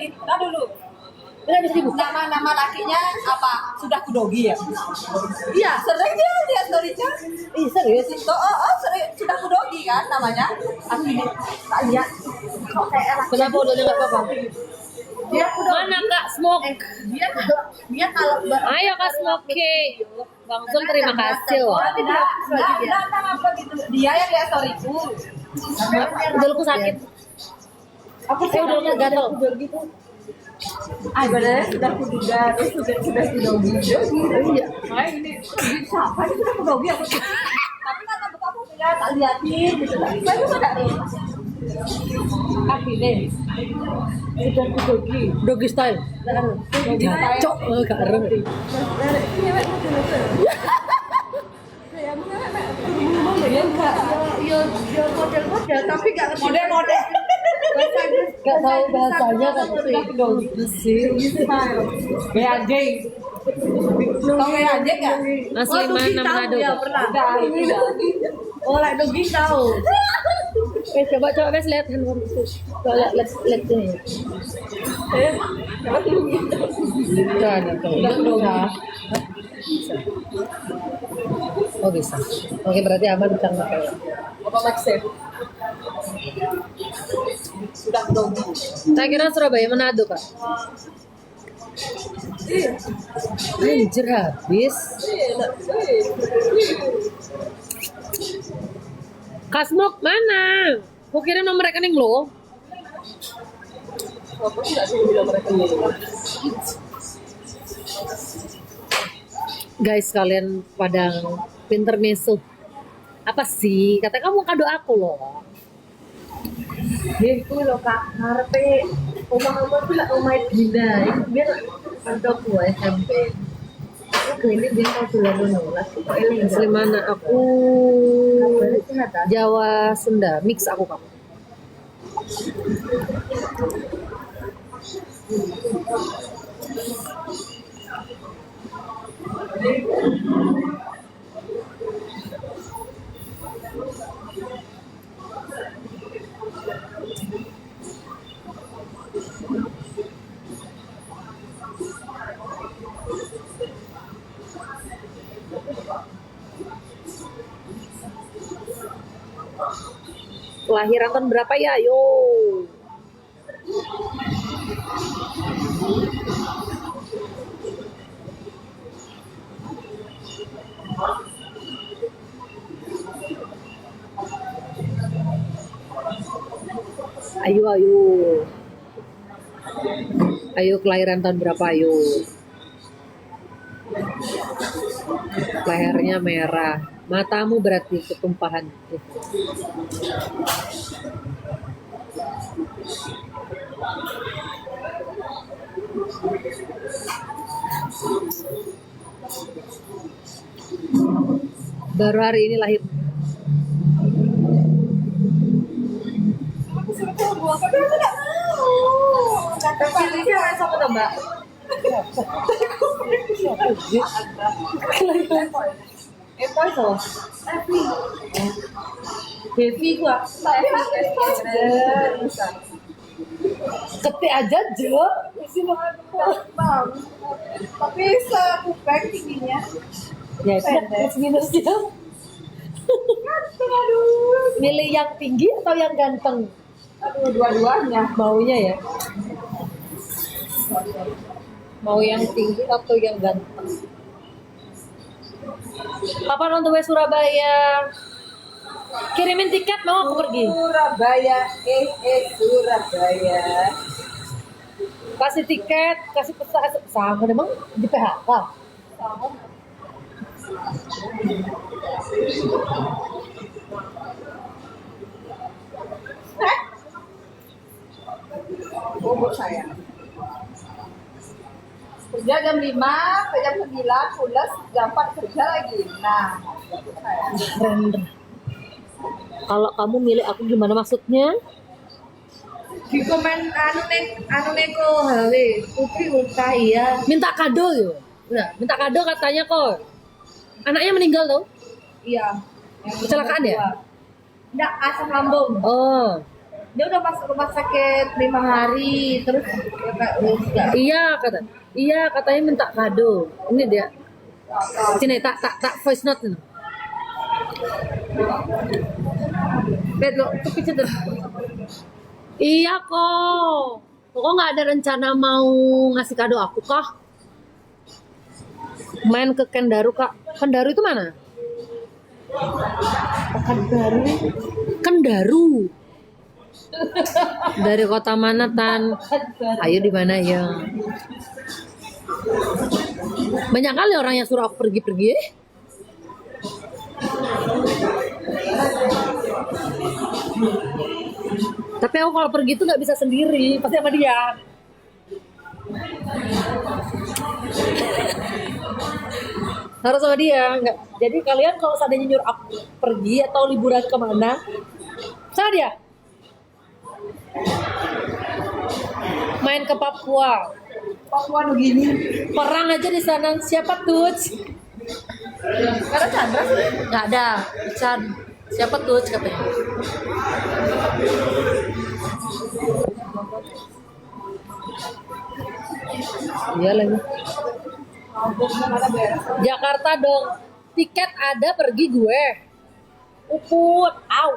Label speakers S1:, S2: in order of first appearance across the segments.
S1: Nah dulu.
S2: Bisa dibuka.
S1: Nama lakinya apa? Sudah kudogi ya? Iya, sering dia lihat story-nya.
S2: Ih, serius?
S1: Sering sudah kudogi kan namanya? Aku ini tak lihat. Kok kayak enak.
S2: Kenapa udah nggak apa-apa?
S1: Dia kudogi.
S3: Mana Kak Smoke?
S1: Dia kalau
S3: Ayo Kak Smoke. Bang Zul terima kasih loh.
S1: apa gitu. Dia yang lihat storyku.
S3: Dulku sakit.
S2: Aku sih udah nggak gatel.
S1: Benar sudah kuduga, sudah kudogi. Iya. Makanya ini siapa ini sudah kudogi aku. Tapi kan kamu punya tak liatin gitu. Saya sudah kaki deh. Sudah kudogi.
S2: Doggy style. Cok, gak keren.
S1: Model-model tapi gak model-model.
S2: Gak tahu bahasanya kan
S1: Sudah kudogi sih. Kayak anjing. Tahu kayak anjing nggak?
S3: Asli mana Manado?
S1: Ya pernah. Oh, like dogi tahu.
S2: coba bes lihat handphone itu. Coba lihat ini. Kan itu. Bisa. Oh bisa. Oke berarti aman bisa pakai.
S1: Apa maksud? Sudah kudogi.
S3: Saya kira Surabaya Manado Kak.
S2: Anjir habis.
S3: Kak Smoke mana? Aku kirim nomor rekening lo.
S1: Apa tidak sih bilang mereka ini?
S3: Guys kalian pada pinter mesu. Apa sih? Kata kamu kado aku loh.
S1: Itu loh Kak, ngarepe omah-omah itu lah omah Dina. Itu biar ada gua SMP. Aku ini dia mau tulang menolak. Kok ini
S3: Asli mana? Aku Jawa Sunda mix aku kamu. Kelahiran tahun berapa ya? Yo. Ayo. Ayo kelahiran tahun berapa ayo? Lehernya merah. Matamu berarti ketumpahan. Baru hari ini lahir.
S1: Pilihnya sama tuh Mbak. Epo itu. Devi gua.
S2: Ketik aja Jo.
S1: Tapi sekupeng tingginya.
S2: Ya sudah plus minus dia. Milih yang tinggi atau yang ganteng?
S1: Aduh, dua-duanya.
S2: Maunya ya. Mau yang tinggi atau yang ganteng?
S3: Kapan on the way Surabaya? Kirimin tiket mau aku pergi.
S1: Surabaya, Surabaya.
S2: Kasih tiket, kasih pesan sama memang di PHK.
S1: Umur saya. Kerja jam 5, ke jam 9, pulas jam 4 kerja lagi. Nah,
S2: Keren. Kalau kamu milih aku gimana maksudnya?
S1: di komen anu neko hawe Putri Ulta iya.
S3: Minta kado yo. Nah, minta kado katanya kok. Anaknya meninggal tuh.
S1: Iya.
S3: Kecelakaan ya?
S1: Enggak, asam lambung.
S3: Oh.
S1: Dia udah masuk rumah sakit 5 hari, terus ya, Kak, udah.
S3: Iya katanya minta kado. Ini dia. Sini tak voice note nih.
S1: Bet lo, itu picit tuh.
S3: Iya kok. Kok nggak ada rencana mau ngasih kado aku kah? Main ke Kendaru kak. Kendaru itu mana?
S1: Kendaru.
S3: Kendaru. Dari kota mana Tan? Ayo di mana ya? Banyak kali orang yang suruh aku pergi-pergi. Tapi aku kalau pergi tuh nggak bisa sendiri, pasti sama dia. Harus sama dia, nggak. Jadi kalian kalau seandainya nyuruh aku pergi atau liburan kemana, sama dia. Main ke Papua.
S1: Papua Nugini.
S3: Perang aja di sana. Siapa tuh?
S1: Karena Chandra sih.
S3: Nggak ada. Chan. Siapa tuh katanya? Iya lagi. Jakarta dong. Tiket ada pergi gue. Uput. Au.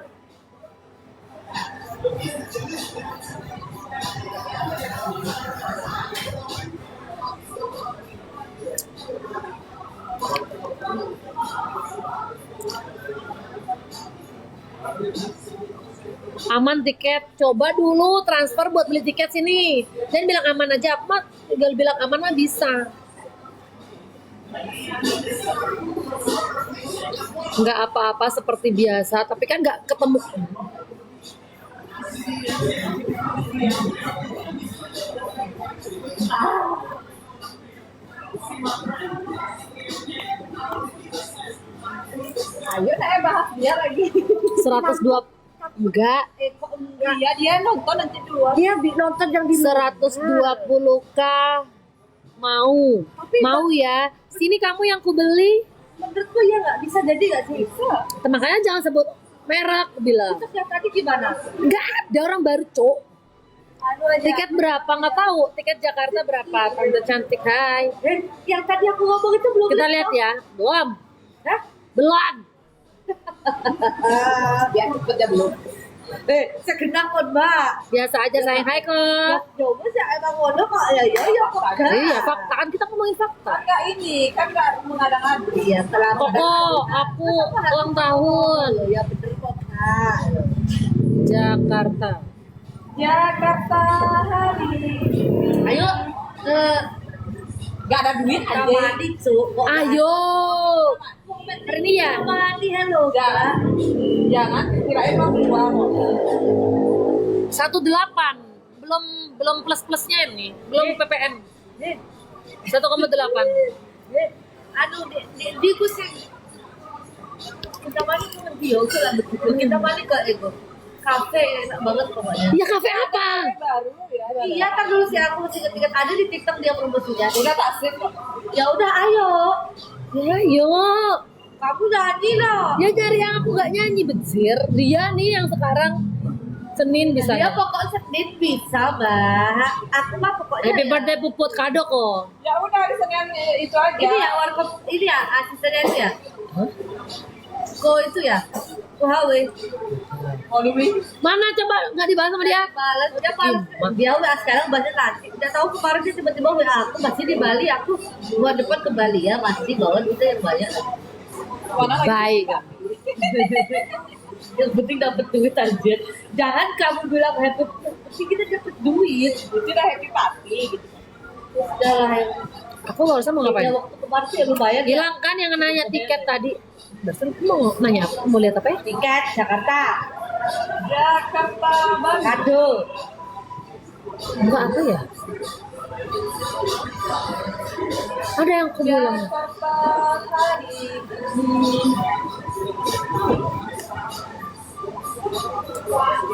S3: Aman tiket, coba dulu transfer buat beli tiket sini. Dan bilang aman aja, aku mah tinggal bilang aman mah bisa. Nggak apa-apa seperti biasa, tapi kan nggak ketemu.
S1: Ayo saya bahas dia lagi.
S3: 102 enggak.
S1: Kok enggak? Iya, dia nonton nanti dulu.
S3: Dia nonton yang di 120k mau. Mau ya. Sini kamu yang ku beli.
S1: Menurutku ya nggak bisa jadi nggak sih? Bisa.
S3: Makanya jangan sebut merek bilang.
S1: Terus yang tadi gimana?
S3: Enggak ada orang baru, Cok.
S1: Anu aja.
S3: Tiket berapa nggak tahu. Tiket Jakarta berapa? Tante cantik, hai.
S1: Yang tadi aku ngomong itu belum.
S3: Kita lihat ya. Belum.
S1: Hah?
S3: Belum.
S1: Biar cepetnya belum. Segenap kok mbak.
S3: Biasa aja sayang, hai kok.
S1: Coba sih emang ngono kok ya kok enggak.
S3: Iya, fakta kan kita ngomongin fakta.
S1: Enggak ini kan enggak mengadang-adang. Iya, selamat.
S3: Koko, aku ulang tahun.
S1: Ya bener kok Kak.
S3: Jakarta.
S1: Jakarta hari.
S3: Ayo ke
S1: Gak ada duit aja. Mandi Cuk.
S3: Ayo. Hari ini ya?
S1: Mandi halo. Jangan kirain mau keluar.
S3: 18. Belum plus-plusnya ini. Belum PPN. 1,8.
S1: Aduh, di kusing. Kita mandi ke video lah betul. Kita mandi ke ego. Kafe enak banget pokoknya.
S3: Ya kafe apa?
S1: Baru ya. Iya, kan dulu sih aku tiket ada di TikTok dia promosinya. Udah tak sip kok. Ya udah ayo.
S3: Ya yuk.
S1: Kamu nyanyi loh.
S3: Ya cari yang aku gak nyanyi bedzir. Dia nih yang sekarang Senin bisa.
S1: Dia pokoknya Senin bisa, Mbak. Aku mah pokoknya.
S3: Happy birthday Puput kado kok.
S1: Ya udah hari Senin itu aja. Ini ya warkop ini ya asistennya itu ya.
S3: Hah?
S1: Kok itu ya? Huawei.
S3: Mana coba nggak dibahas sama dia?
S1: Balas, dia WA sekarang banyak nanti. Udah tahu kemarin dia tiba-tiba WA aku masih di Bali, aku bulan depan ke Bali ya, masih bawa itu yang banyak.
S3: Baik.
S1: Yang penting dapat duit aja. Jangan kamu bilang happy, penting kita dapat duit. Kita happy party gitu. Udah lah.
S3: Aku barusan mau ngapain?
S1: Ya, waktu kemarin sih ya lumayan.
S3: Hilang kan yang nanya tiket tadi. Barusan mau nanya apa? Mau lihat apa ya?
S1: Tiket Jakarta. Jakarta kado.
S3: Enggak apa ya? Ada yang aku bilang.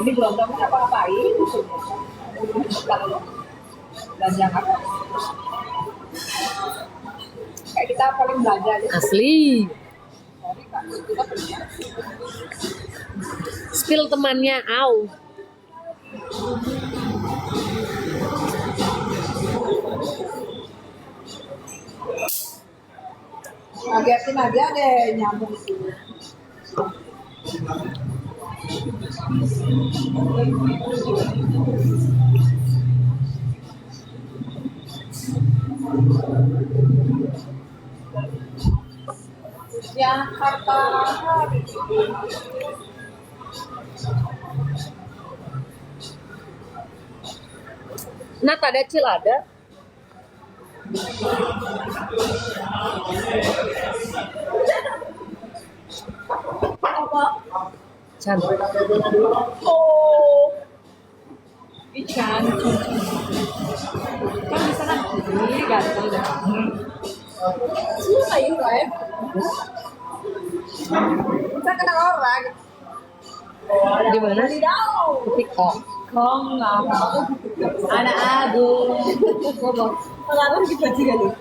S1: Ini belum tahu apa-apain. Dan jangan kayak kita paling belajar aja.
S3: Asli. Spill temannya, au.
S1: Ngagetin aja deh nyambung. Jakarta.
S3: Nat ada cil ada.
S1: Apa?
S3: Cantik.
S1: Oh. Ikan. Kan di sana ini ganteng dah. Siapa itu ya? Bisa kenal orang.
S3: Di mana?
S1: Di dalam.
S3: TikTok.
S1: Kong apa? Anak aduh. Kalau kita juga nih.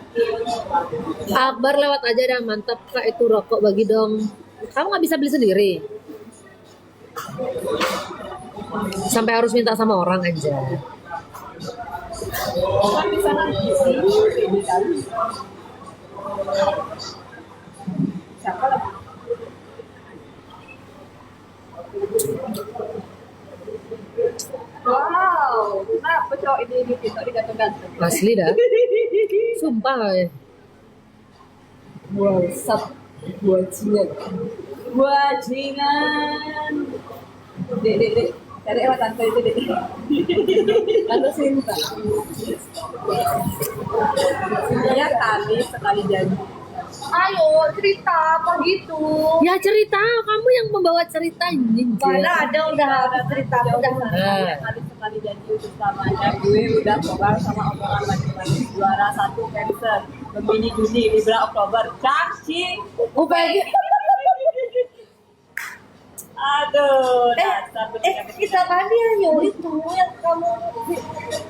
S3: Akbar lewat aja dah, mantap kak itu rokok bagi dong. Kamu nggak bisa beli sendiri? Sampai harus minta sama orang aja.
S1: Kan di sana ini kan. Siapa lagi? Wow, kenapa cowok ini TikTok diganteng-ganteng?
S3: Asli dah. Sumpah.
S1: Buat buajingan. Buajingan. Dek. Cari apa tante itu, Dek? Tante Sinta. Ya kami sekali janji. Ayo cerita apa gitu?
S3: Ya cerita, kamu yang membawa cerita ini.
S1: Mana ada udah cerita udah
S3: Nah.
S1: sekali janji untuk selamanya gue udah keluar sama omongan macam-macam juara 1 cancer Gemini Juni Libra Oktober cacing
S3: Upaya
S1: aduh dasar
S2: Kita tadi yang itu yang kamu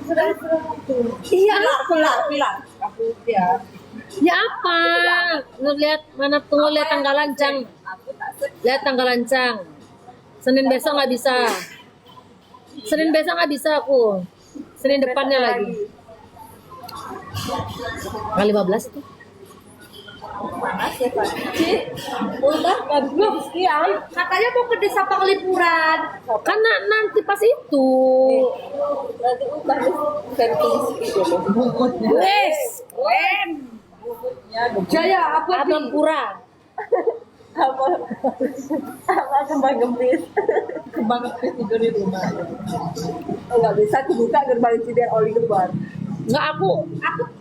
S2: sudah itu.
S3: iya
S1: pilar
S2: Aku ya.
S3: ya apa? Ngeliat mana tuh lihat tanggal lancang.
S1: aku tak sedih
S3: Lihat tanggal lancang. Senin besok nggak bisa. Senin besok nggak bisa aku. Senin depannya lagi. Tanggal 15 itu.
S1: panas ya Pak udah belum sekian
S2: Katanya mau ke desa Panglipuran.
S3: Karena nanti pas itu.
S1: berarti udah camping gitu loh
S3: Wes.
S2: Keren.
S1: ya
S2: Jaya apa
S3: Abang Pura.
S1: apa kembang gempis tidur di rumah nggak bisa kebuka gerbang cider oli keluar
S3: Nggak aku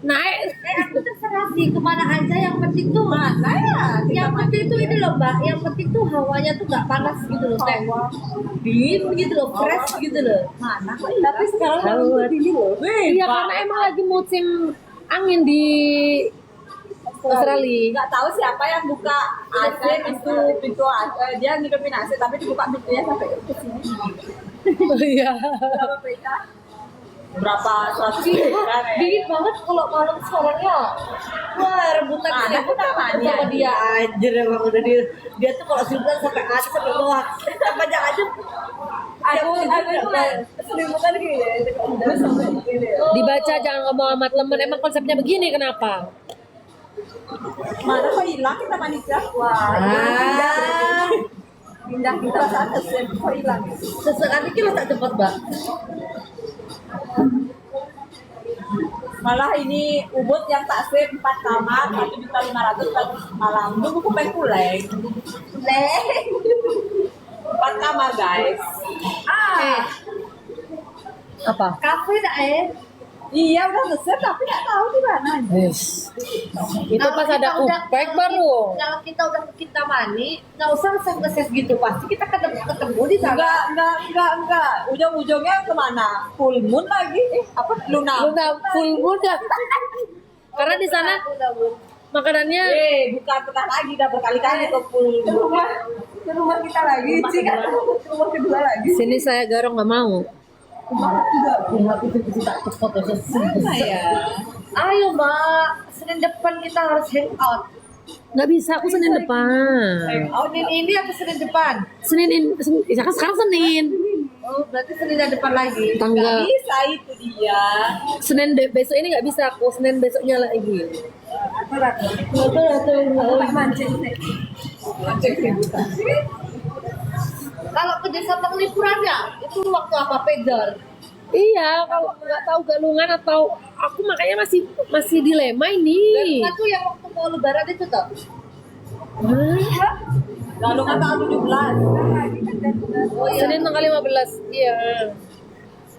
S3: naik.
S2: Aku terserah sih kemana aja, yang penting tuh
S1: mana ya
S2: yang penting tuh ini loh mbak, yang penting tuh hawanya tuh nggak panas gitu loh, kayak dingin gitu loh, fresh gitu loh.
S1: mana tapi sekarang
S3: Hawa.
S1: dingin loh
S3: Iya karena emang lagi musim angin di Australia.
S1: nggak tahu siapa yang buka AC pintu AC dia ngidupin AC tapi dibuka pintunya sampai ke sini
S3: Iya.
S1: berapa PK berapa 100 kan
S2: Dingin banget kalau malam sekarang ya. Wah rebutan
S1: Mana
S2: sih, aku
S1: kita
S2: takut
S1: mania.
S2: sama dia anjir, emang udah dia tuh kalau sebulan sampai atas sampai bawah. Apa aja
S1: aku itu lah selimutan gini udah sampai gini
S3: Dibaca jangan ngomong amat lemen. Emang konsepnya begini kenapa?
S1: mana kok hilang kita manisnya wah pindah kita sana sih kok hilang
S2: sesekali kita tak cepat mbak.
S1: malah ini ubud yang tak sip 4 kamar 1.500.000 per malam itu buku kuleng 4 kamar guys
S3: Apa?
S2: Kafe dah
S1: iya udah nge tapi nggak tahu di mana
S3: Itu pas ada upek baru.
S2: Kalau kita udah kita mani, nggak usah ngeses gitu, pasti kita ketemu di sana.
S1: enggak ujung-ujungnya kemana full moon lagi apa luna
S3: Udah full moon ya. Karena di sana makanannya
S1: bukan pernah lagi udah berkali-kali ke full ke rumah kita lagi sih kan rumah kedua lagi
S3: sini saya garong nggak mau.
S1: ya
S2: Ayo mbak, Senin depan kita harus hang out.
S3: Nggak bisa aku Senin depan.
S2: Senin ini atau Senin depan?
S3: Senin ini, ya kan sekarang Senin.
S2: Oh, berarti Senin depan lagi.
S3: Tanggal
S1: Bisa itu dia.
S3: Senin besok ini nggak bisa aku, Senin besoknya lagi.
S1: Tak mancing sih. Mancing ributan.
S2: Kalau kerja sama liburan ya, itu waktu apa Pedar?
S3: Iya, kalau nggak tahu galungan atau aku makanya masih dilema ini.
S2: Kan tuh yang waktu mau lebaran itu tuh.
S3: Hah?
S1: Lalu kan tanggal 17.
S2: Oh iya.
S3: Senin tanggal 15. Iya.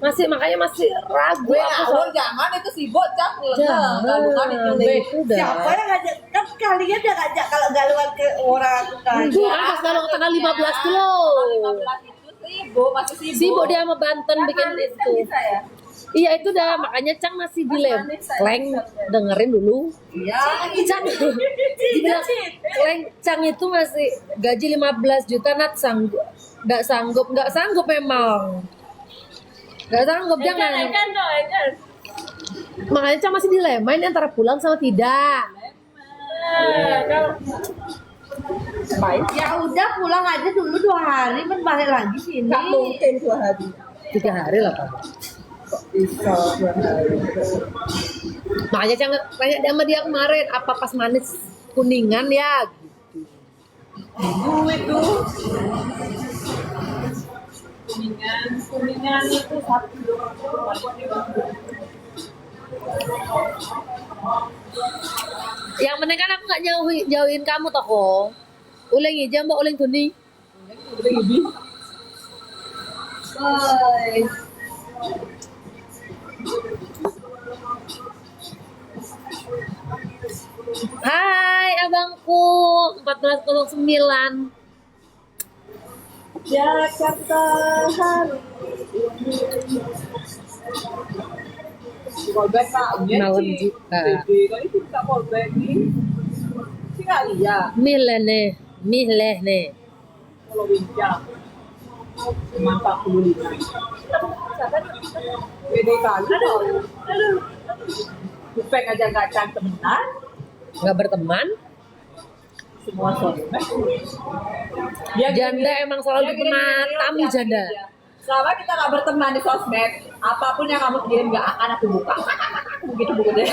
S3: Makanya masih ragu
S1: Gue
S3: aku
S1: ngawur jangan itu si bocah.
S3: Jangan.
S1: Lalu kan itu
S3: Bego dah.
S2: Siapa yang ngajak? Kan kalian yang ngajak kalau galuan ke orang aku kan.
S3: Itu kan pas kalau tanggal 15 tuh loh.
S1: 15 itu sibuk, masih sibuk.
S3: Sibuk dia sama Banten bikin itu.
S1: Bisa ya?
S3: Iya itu dah, makanya Cang masih dilem. Kleng dengerin dulu.
S1: Iya.
S3: Cang dibilang Kleng Cang itu masih gaji 15 juta Nat nggak sanggup memang. Nggak sanggup jangan. Makanya Cang masih dilema ini antara pulang sama tidak.
S2: Ya udah pulang aja dulu 2 hari, kan balik lagi sini.
S1: Nggak mungkin 2 hari.
S3: 3 hari lah Pak.
S1: Bisa 2 hari.
S3: Makanya Cang tanya sama dia kemarin apa pas manis kuningan ya.
S1: Duit tuh. Kuningan itu 1.
S3: Yang penting kan aku nggak jauhin kamu toh. Uleng hijau mbak uleng kuning.
S2: Bye.
S3: Hai abangku 1409.
S1: Jakarta hari. Callback Pak,
S3: Malam juga.
S1: Kali itu tak callback nih. Si kali ya,
S3: Mileh nih.
S1: kalau bincang. Cuma 45. Beda kali tau. Kupek aja gak cantik benar.
S3: Nggak berteman.
S1: Semua sosmed.
S3: Janda emang selalu dipenatami janda.
S1: Selama kita gak berteman di sosmed, apapun yang kamu kirim gak akan aku buka. Begitu buku deh.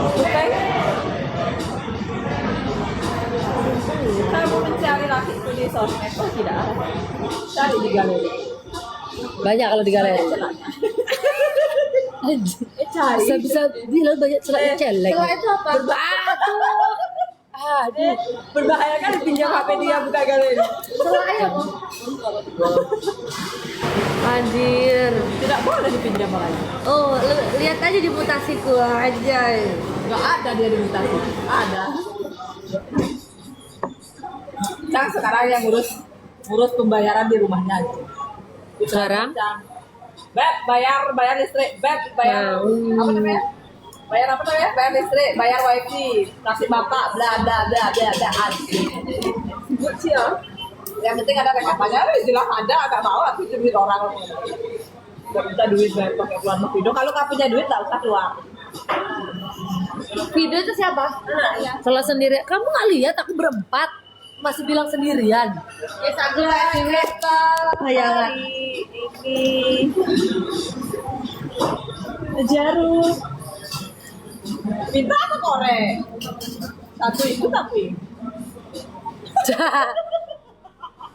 S1: Oke. Kamu mencari laki itu di sosmed, oh tidak ada. Cari di galeri.
S3: Banyak kalau di galeri.
S1: Cari.
S3: Bisa bilang banyak celahnya celeng.
S2: Setelah itu apa?
S3: Aduh.
S1: Berbahaya kan pinjam HP dia buka galeri.
S2: Setelah itu apa?
S3: Anjir.
S1: Tidak boleh dipinjam lagi.
S2: Oh, lihat aja di mutasiku aja.
S1: Gak ada dia di mutasi. Ada. Cang sekarang yang ngurus pembayaran di rumahnya aja.
S3: Sekarang?
S1: Cang. Beb, bayar listrik. Beb, bayar apa namanya? Bayar apa namanya? Bayar listrik, bayar wifi, kasih bapak, bla bla bla bla bla. Sibuk sih ya. Yang penting ada rekamannya, jelas ada, nggak mau aku duit orang. Gak bisa duit bayar pakai keluar video. Kalau nggak punya duit nggak usah keluar.
S2: Video itu siapa?
S1: Ya.
S3: Kalau sendiri, kamu nggak lihat aku berempat masih bilang sendirian.
S2: Ya satu lagi bayangan.
S1: Ini jarum. Minta apa korek? Satu itu tapi.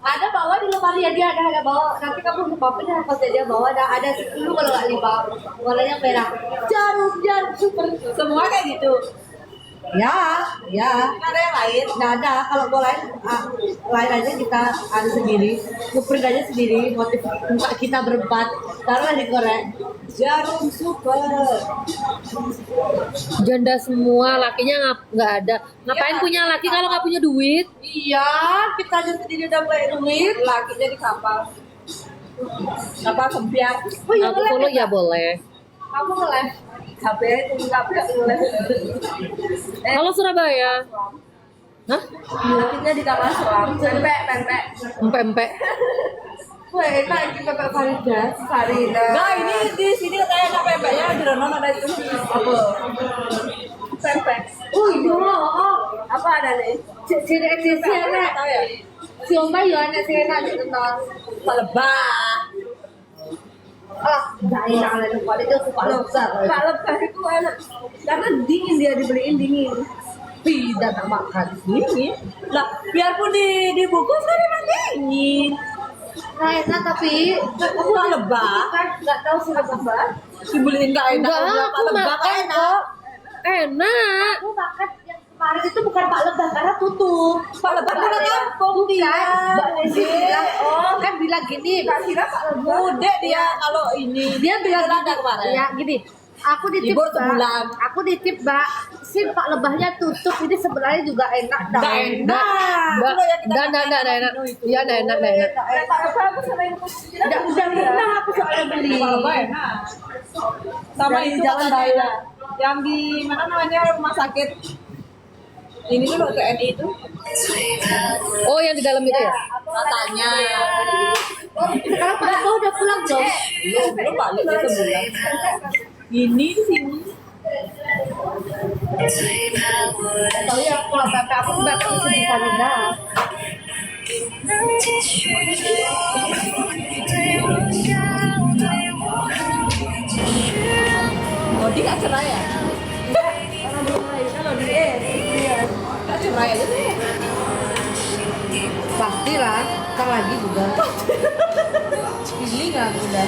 S2: Ada bawa di lemari ya, dia ada bawa. Nanti kamu lupa punya pas dia bawa ada 10 kalau nggak 5. Warnanya merah. Jarum super.
S1: Semua kayak gitu.
S2: Ya.
S1: Nggak ada yang lain.
S2: Nggak ada. Kalau mau lain aja kita ada sendiri. Ngeprint aja sendiri. Motif muka kita berempat. Taruhlah di korek.
S1: Jarum super.
S3: Janda semua, lakinya nggak ada. Ngapain
S1: Iya,
S3: punya laki kalau nggak punya duit?
S2: Iya, kita aja sendiri udah bayar duit.
S1: Lakinya di kapal. Kapal sempiar.
S2: Oh iya,
S3: Aku follow ya boleh.
S2: Kamu nge-live.
S1: HP itu HP nge-live.
S3: Kalau Surabaya, hah?
S1: Lakinya di kapal selam. Pempek.
S3: Empek-empek.
S2: Weh, tak kita Kak Farida.
S1: Nah ini di sini katanya ada pempeknya di Renon ada itu apa? Pempek.
S2: Oh iya.
S1: Apa ada nih?
S2: Sini eksisi ada.
S1: Tahu ya?
S2: Si Oma ya anak saya nak kenal.
S1: Pak lebah.
S2: Alah, nggak enak lah lupa itu Pak Lebah.
S3: Pak Lebah itu enak karena dingin, dia dibeliin dingin.
S2: Tidak tak makan.
S1: Dingin. Lah, biarpun dibungkus kan emang dingin.
S2: Nah enak tapi
S1: Aku Pak lebah.
S2: kan nggak tahu si Lebah.
S1: Dibeliin nggak enak.
S3: Enggak,
S1: udah
S3: aku
S1: Pak lebah
S3: makan
S1: kan enak.
S3: kok. Enak.
S2: Aku makan yang kemarin itu bukan Pak Lebah karena tutup.
S1: Pak lebah pulang kampung dia.
S2: Mbak Desi bilang, oh kan bilang gini.
S1: Kira Pak lebah. Muda dia kalau ini.
S2: Dia bilang
S1: ada
S2: gini,
S1: kemarin.
S2: ya gini. Aku ditip
S1: Libur
S2: Mbak.
S1: sebulan.
S2: Aku ditip Mbak. Si Pak Lebahnya tutup ini sebenarnya juga enak dah.
S1: Nggak enak.
S3: Enggak,
S1: Itu loh yang kita
S3: enggak
S1: makan
S3: enak.
S1: Mino itu.
S3: Iya, enggak enak.
S1: Pak lebah aku selain
S2: Udah pernah aku soalnya beli.
S1: Pak lebah enak. Sama
S2: Dari
S1: itu
S2: Jalan
S1: katanya
S2: Raya.
S1: yang di mana namanya rumah sakit ini dulu TNI itu
S3: Oh, yang di dalam itu ya?
S1: katanya
S2: Sekarang Pak Lebah udah pulang dong.
S1: belum balik dia sebulan ini di sini
S2: Tahu ya kalau bapak aku nggak bisa di sana.
S1: oh dia nggak cerai ya
S2: Kalau dia
S1: nggak cerai aja deh
S2: pasti lah, ntar lagi juga. Pilih nggak udah.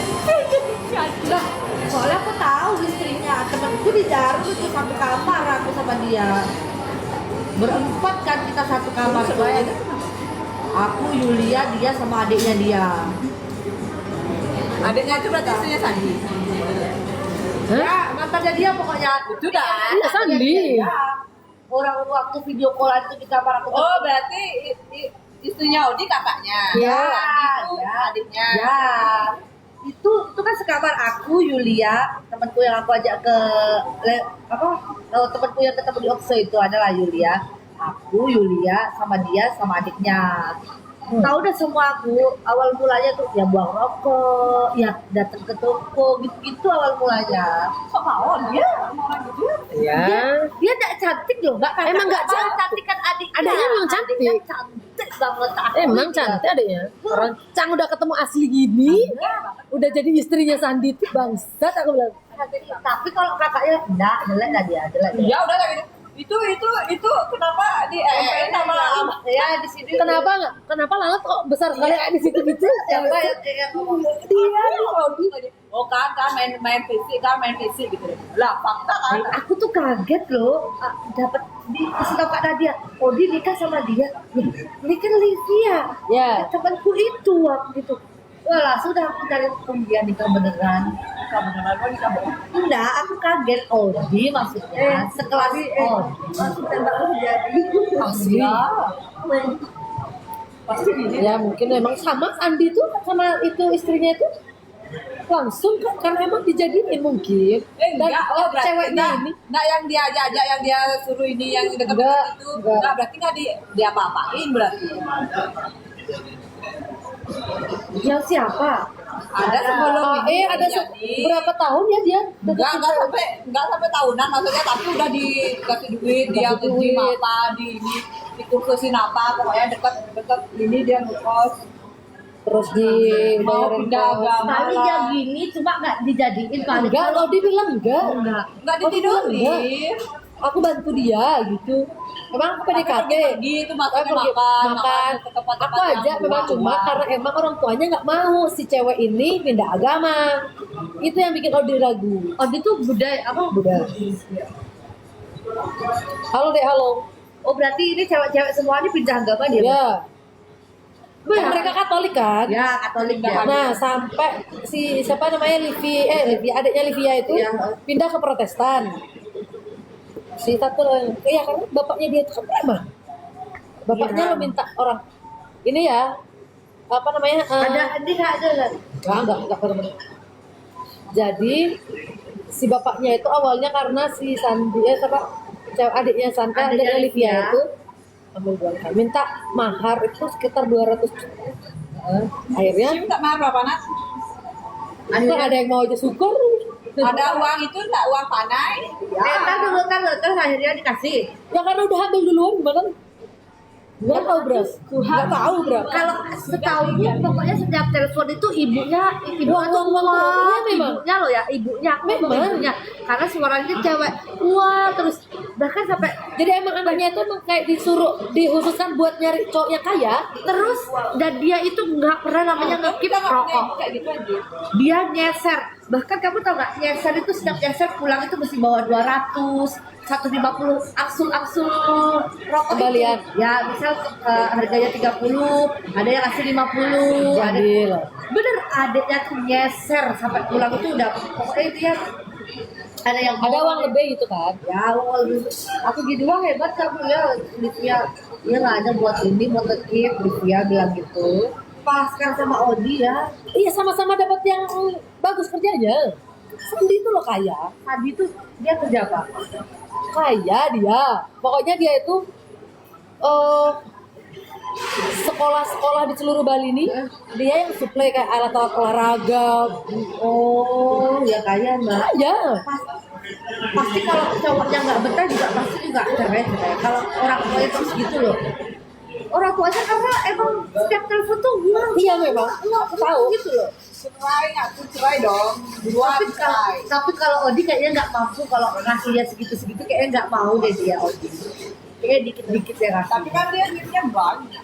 S2: Udah, soalnya aku tahu istrinya temanku di Jarum itu satu kamar aku sama dia. Berempat kan kita satu kamar tuh. Aku, Yulia, dia sama adiknya dia.
S1: adiknya itu berarti istrinya Sandi
S2: Ya, mantannya dia pokoknya.
S1: itu dah
S3: Iya, Sandi.
S2: Ya. Orang waktu video callan itu di kamar aku.
S1: oh berarti istrinya Odi kakaknya
S2: Ya,
S1: itu
S2: ya.
S1: adiknya
S2: Ya, itu kan sekamar aku, Yulia, temanku yang aku ajak ke temanku yang ketemu di Okso itu adalah Yulia, aku, Yulia, sama dia, sama adiknya. Tahu udah semua aku awal mulanya tuh ya buang rokok, ya datang ke toko gitu-gitu awal mulanya.
S1: kok mau dia orang gitu
S3: Ya.
S2: Dia tidak cantik loh, Mbak.
S3: Emang nggak
S2: cantik kan adiknya.
S3: Adiknya emang cantik.
S2: Adiknya cantik banget. Aku
S3: Emang
S2: juga.
S3: cantik adiknya. Orang Cang udah ketemu asli gini, udah jadi istrinya Sandi tuh bangsat aku bilang.
S2: Tapi kalau kakaknya enggak, jelek lah dia, jelek.
S1: ya udah kayak gitu itu kenapa di nama
S2: Ya di sini.
S3: Kenapa lalat kok besar sekali kayak di situ gitu?
S2: Siapa yang ngomong?
S1: dia oh kan main fisik gitu lah fakta kan
S2: Aku tuh kaget loh, dapat dikasih tahu Kak Nadia, oh dia nikah sama dia. Ini kan Livia,
S3: Ya.
S2: temanku itu waktu itu. Wah langsung dah aku cari dia nikah beneran.
S1: kamu benar kok nikah bohong
S2: Enggak, aku kaget. Odi maksudnya sekelas Odi.
S3: Asli.
S1: pasti gini
S3: Ya mungkin emang sama Andi tuh sama itu istrinya itu langsung kan karena emang dijadiin mungkin.
S1: enggak oh berarti
S3: ceweknya ini
S1: enggak yang dia ajak yang dia suruh ini yang deket
S3: Enggak,
S1: itu
S3: enggak.
S1: enggak berarti enggak dia apa-apain berarti
S2: Yang siapa?
S1: ada sebelum ini
S3: ada
S1: jadi.
S3: berapa tahun ya dia?
S1: Enggak sampai tahunan maksudnya tapi udah dikasih duit dia
S3: Dikasih
S1: nge-gym
S3: duit.
S1: apa di kursusin apa pokoknya deket ini dia ngekos
S3: Terus di
S1: mau
S3: bayarin
S1: pindah
S3: kos.
S1: agama
S2: Paling
S1: lah.
S2: dia gini cuma nggak dijadiin paling.
S3: Enggak, kalau dia bilang enggak.
S1: Enggak ditidurin
S3: Aku bantu dia gitu. Emang aku PDKT.
S1: pergi itu maksudnya
S3: pergi
S1: makan ke tempat-tempat
S3: Aku aja
S1: yang
S3: memang
S1: luar.
S3: cuma karena emang orang tuanya nggak mau si cewek ini pindah agama. Itu yang bikin Odi ragu.
S2: Odi tuh budaya apa?
S3: Udah. Halo dek, halo.
S2: Oh berarti ini cewek-cewek semua ini pindah agama dia?
S3: Ya.
S2: Ya.
S3: Mereka Katolik kan?
S2: Ya Katolik ya.
S3: Nah, sampai si siapa namanya Livi, adiknya Livia itu
S2: Ya.
S3: pindah ke Protestan. Si satu ya karena bapaknya dia itu kan preman. Bapaknya
S2: Ya.
S3: lo minta orang ini ya apa namanya?
S2: Ada ada.
S3: Enggak ketemu. Jadi si bapaknya itu awalnya karena si Sandi siapa cewek adiknya Santa
S2: Adiknya
S3: adiknya Livia
S2: Livia.
S3: itu ambil bukan minta mahar itu sekitar 200 juta. Akhirnya
S1: Sim tak mahal berapa Nat?
S3: kan ada yang mau aja syukur.
S1: Ada uang itu enggak uang panai?
S2: Ntar dulu terus akhirnya dikasih.
S3: Ya karena udah hamil duluan gimana? Nggak tahu bro. Nggak tahu bro.
S2: Kalau setahu pokoknya setiap telepon itu ibunya
S3: Wah,
S2: tuh
S3: iya memang.
S2: ibunya loh ya, ibunya aku ngomong
S3: Memang.
S2: ibunya karena suaranya cewek. Wah, terus bahkan sampai
S3: Jadi emang anaknya itu emang kayak disuruh dikhususkan buat nyari cowok yang kaya.
S2: terus dan dia itu nggak pernah namanya ngekip rokok.
S1: Kayak gitu aja.
S2: Dia nyeser. Bahkan kamu tau nggak nyeser itu setiap nyeser pulang itu mesti bawa 200, 150 aksul rokok
S3: Kembalian.
S2: itu. Ya, misal harganya 30, ada yang ngasih 50, ada
S3: Jadil.
S2: bener adiknya tuh nyeser sampai pulang itu udah pokoknya dia ada yang
S3: Ada uang lebih gitu kan?
S2: ya uang lebih. Aku gitu wah hebat kamu ya Livia ya nggak ada buat ini mau ngekip Livia bilang gitu pas kan sama Odi ya
S3: Iya sama-sama dapat yang bagus kerjanya. Sandi itu loh kaya.
S2: tadi tuh dia kerja apa
S3: Kaya dia. Pokoknya dia itu sekolah-sekolah di seluruh Bali ini dia yang suplai kayak alat-alat olahraga.
S2: oh ya kaya mbak
S3: Ya.
S2: pasti kalau cowoknya nggak betah juga pasti juga cerai kalau orang tuanya terus gitu loh orang tuanya karena emang setiap telepon tuh uang
S3: Iya memang. Aku tahu.
S2: gitu loh
S1: Cerai, aku cerai dong. Dua cerai.
S2: tapi kalau Odi kayaknya nggak mampu kalau ngasih dia segitu kayaknya nggak mau deh dia Odi kayaknya dikit-dikit ya ngasih
S1: Tapi kan dia duitnya banyak.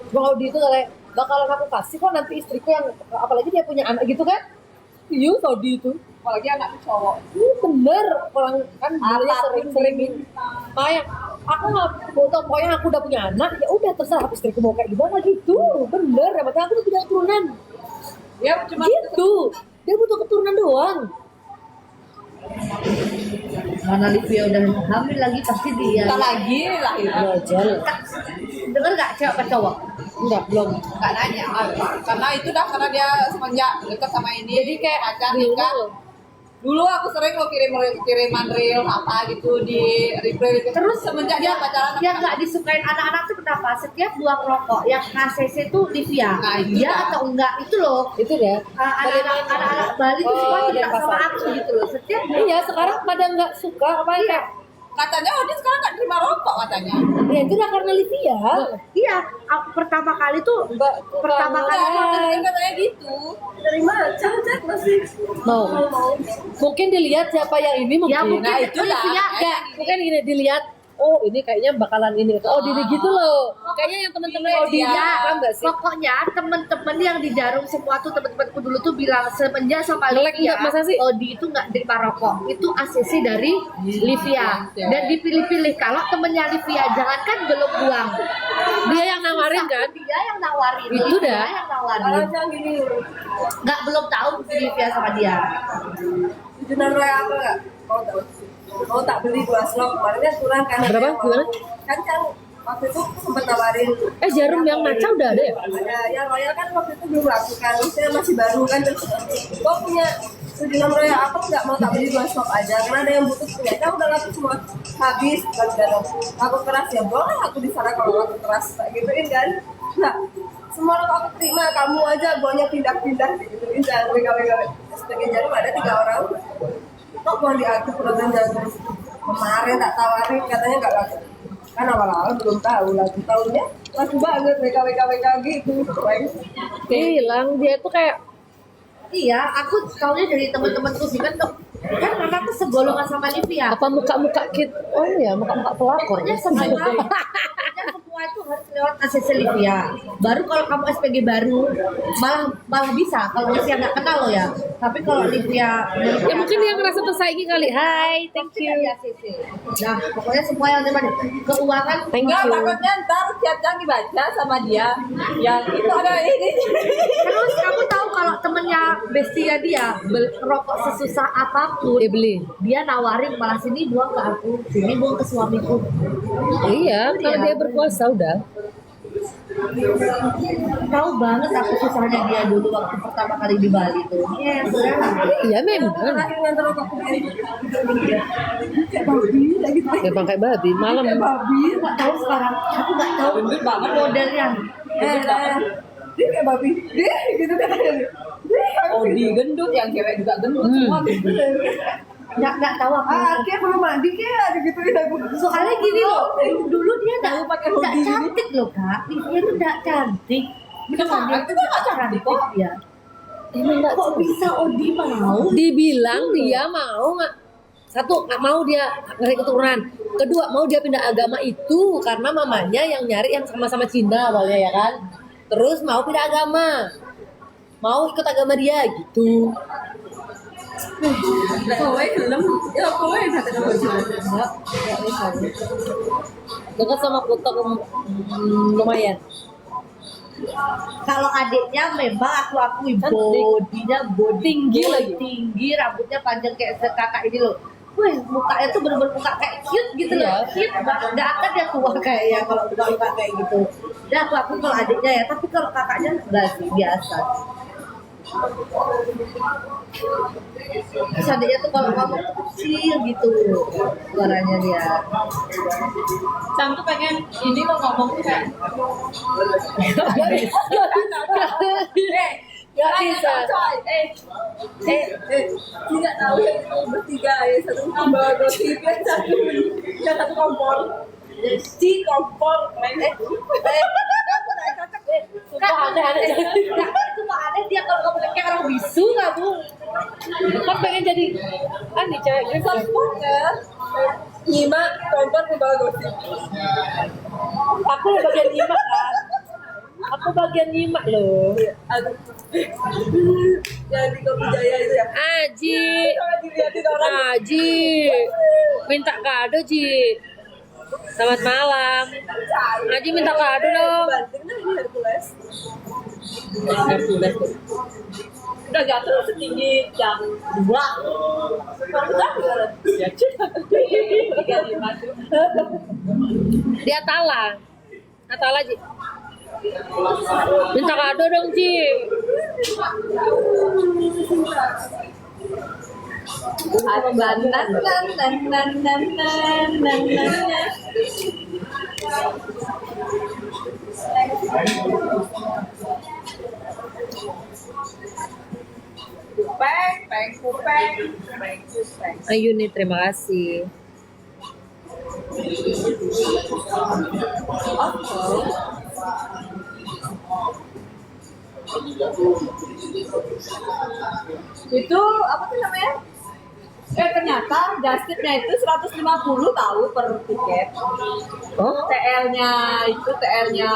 S3: Kalau di itu kayak bakalan aku kasih kok nanti istriku yang apalagi dia punya anak gitu kan. Iya Saudi itu.
S1: Apalagi anak cowok.
S3: Bener orang kan dulunya
S1: Apa
S3: sering makanya aku nggak foto pokoknya aku udah punya anak ya udah terserah istriku mau kayak gimana gitu bener yang penting aku tuh punya keturunan
S1: Ya cuma
S3: gitu dia butuh keturunan doang.
S2: mana Livia udah hamil lagi pasti dia
S1: kita lagi lahir.
S3: Belajar
S2: denger nggak cewek apa cowok
S3: enggak belum
S1: Nggak nanya. Karena itu dah karena dia semenjak dekat sama ini.
S3: jadi kayak
S1: pacar
S3: di
S1: nikah.
S3: rumah
S1: Dulu aku sering lo kiriman reel apa gitu di reply gitu.
S2: terus
S1: semenjak dia pacaran
S2: yang nggak disukain anak-anak tuh kenapa setiap buang rokok yang KCC tuh Livia
S1: Nah, itu
S2: dia
S1: kan.
S2: atau enggak itu loh
S3: itu deh
S2: anak-anak Bali tuh semua
S3: Oh,
S2: tidak
S3: dari
S2: sama
S3: pasar.
S2: aku gitu loh setiap
S3: iya sekarang pada nggak suka apa
S2: Iya.
S3: kayak
S1: katanya oh dia sekarang nggak terima rokok katanya.
S3: ya itu udah karena Livia
S2: iya pertama kali tuh pertama kali
S1: Katanya katanya gitu. Dari mana? Chat masih.
S3: mau mungkin dilihat siapa yang ini mungkin
S2: ya mungkin
S1: Nah, itu lah.
S2: Livia
S3: kayak mungkin ini dilihat oh ini kayaknya bakalan ini oh diri gitu loh kayaknya yang teman-teman oh dia
S2: Iya,
S3: paham nggak sih
S2: pokoknya temen-temen yang di Jarum semua tuh temen-temenku dulu tuh bilang semenjak sama
S3: Ngelek
S2: Livia,
S3: nggak, masa sih?
S2: Odi itu nggak terima rokok, itu ACC dari Livia dan dipilih-pilih. Kalau temennya Livia, jangankan belum buang,
S3: dia yang nawarin kan
S2: dia yang nawarin,
S3: Itu
S2: Livia
S3: dah.
S2: yang nawarin,
S1: Yang gini.
S2: nggak belum tahu Livia sama dia.
S1: Junan raya apa enggak? Mau tak beli 2 slot kemarinnya kurang kan?
S3: Berapa? Gimana?
S1: Kan waktu itu sempat nawarin.
S3: jarum yang maca udah ada ya
S1: Ada ya Royal kan waktu itu belum laku kan, maksudnya masih baru kan. Terus kok punya Junan Royal apa nggak mau tak beli 2 slot aja karena ada yang butuh ternyata udah laku semua habis kan dan aku keras ya boleh aku di sana kalau aku keras kayak gituin kan. Nah semua orang aku terima kamu aja guanya pindah-pindah gituin jangan gawe-gawe sebagai jarum ada 3 orang kok mau diatur program jarum kemarin tak tawarin katanya nggak laku kan awal-awal belum tahu lagu tahunnya laku banget WK gitu
S3: hilang dia tuh kayak
S2: Iya, aku taunya dari teman-temanku sih kan karena aku segolongan sama Livia.
S3: apa muka-muka kid oh ya muka-muka pelakor
S2: Pokoknya semua itu harus lewat ACC Livia. Baru kalau kamu SPG baru malah bisa kalau masih nggak kenal lo ya. Tapi kalau Livia
S3: ya mungkin dia ngerasa tersaingi kali hai thank you
S2: di ACC. Nah, pokoknya semua yang terima keuangan
S3: thank
S1: Enggak,
S3: you
S1: takutnya ntar chat-chat dibaca sama dia yang itu ada ini
S2: terus kamu tahu kalau temennya bestia dia rokok sesusah apapun
S3: dia beli
S2: dia nawarin malah sini buang ke aku sini buang ke suamiku
S3: iya kalau dia berkuasa udah
S2: tahu banget aku susahnya dia dulu waktu pertama kali di Bali tuh
S3: iya memang
S1: terakhir ngantar rokok kayak babi lagi
S3: ya pakai babi malam
S1: babi
S2: nggak tahu sekarang aku nggak tahu
S1: gendut banget
S2: modelnya
S1: dia kayak babi dia gitu kan dia
S3: Oh,
S1: Odi gendut yang cewek juga gendut semua gendut
S2: nggak tahu aku.
S1: Kayak belum mandi kayak ada gituin aku.
S2: Soalnya gini loh, dulu dia
S1: Tahu pakai
S2: nggak
S1: hoodie
S2: cantik loh kak, dia tuh nggak cantik. Beneran dia tuh nggak cantik kok ya.
S3: Emang nggak
S2: Kok bisa Odi mau?
S3: dibilang dia mau nggak, satu nggak mau dia ngeri keturunan, kedua mau dia pindah agama itu karena mamanya yang nyari yang sama-sama Cina awalnya ya kan, terus mau pindah agama, mau ikut agama dia gitu.
S1: Kowe gelem, ya kowe yang kata bojo.
S3: Nggak bisa. Dekat sama Kuto lumayan.
S2: Kalau adiknya memang aku akui
S3: Cantik.
S2: bodinya body
S3: Tinggi lagi.
S2: tinggi, rambutnya panjang kayak kakak ini loh. Wih, mukanya tuh bener-bener muka kayak cute gitu loh.
S3: Iya.
S2: Cute banget. Nggak akan dia tua kayak ya kalau muka kayak gitu. Dan aku kalau adiknya ya, tapi kalau kakaknya enggak sih, biasa. Terus adiknya tuh kalau ngomong tuh kecil gitu suaranya dia.
S1: Sam tuh pengen ini mau ngomong tuh kayak
S3: Gak bisa.
S1: Tidak tahu yang itu bertiga ya, satu bawa gosip yang satu kompor. Si kompor main
S3: Sumpah aneh-aneh.
S2: Itu mah aneh dia kalau ngomong kayak orang bisu nggak bu?
S3: Kan pengen jadi aneh cewek gitu.
S1: kompor ya. Nyimak kompor membawa gosip.
S3: Aku bagian nyimak kan. Aku bagian nyimak loh.
S1: Aduh. Yang di Kopi Jaya itu ya.
S3: Aji,
S1: Kalau dilihatin orang.
S3: Aji, minta kado Ji. Selamat malam. Aji minta kado dong.
S1: Banting dah ini Hercules. Hercules. Udah jatuh setinggi jam 2. Ya, tiga lima tuh.
S3: Di Atala Ji. Minta kado dong Ji.
S1: Kupeng.
S3: Ayu nih, terima kasih.
S1: Itu apa tuh namanya? Ternyata justipnya itu 150 tahu per tiket.
S3: Oh,
S1: TL-nya itu TL-nya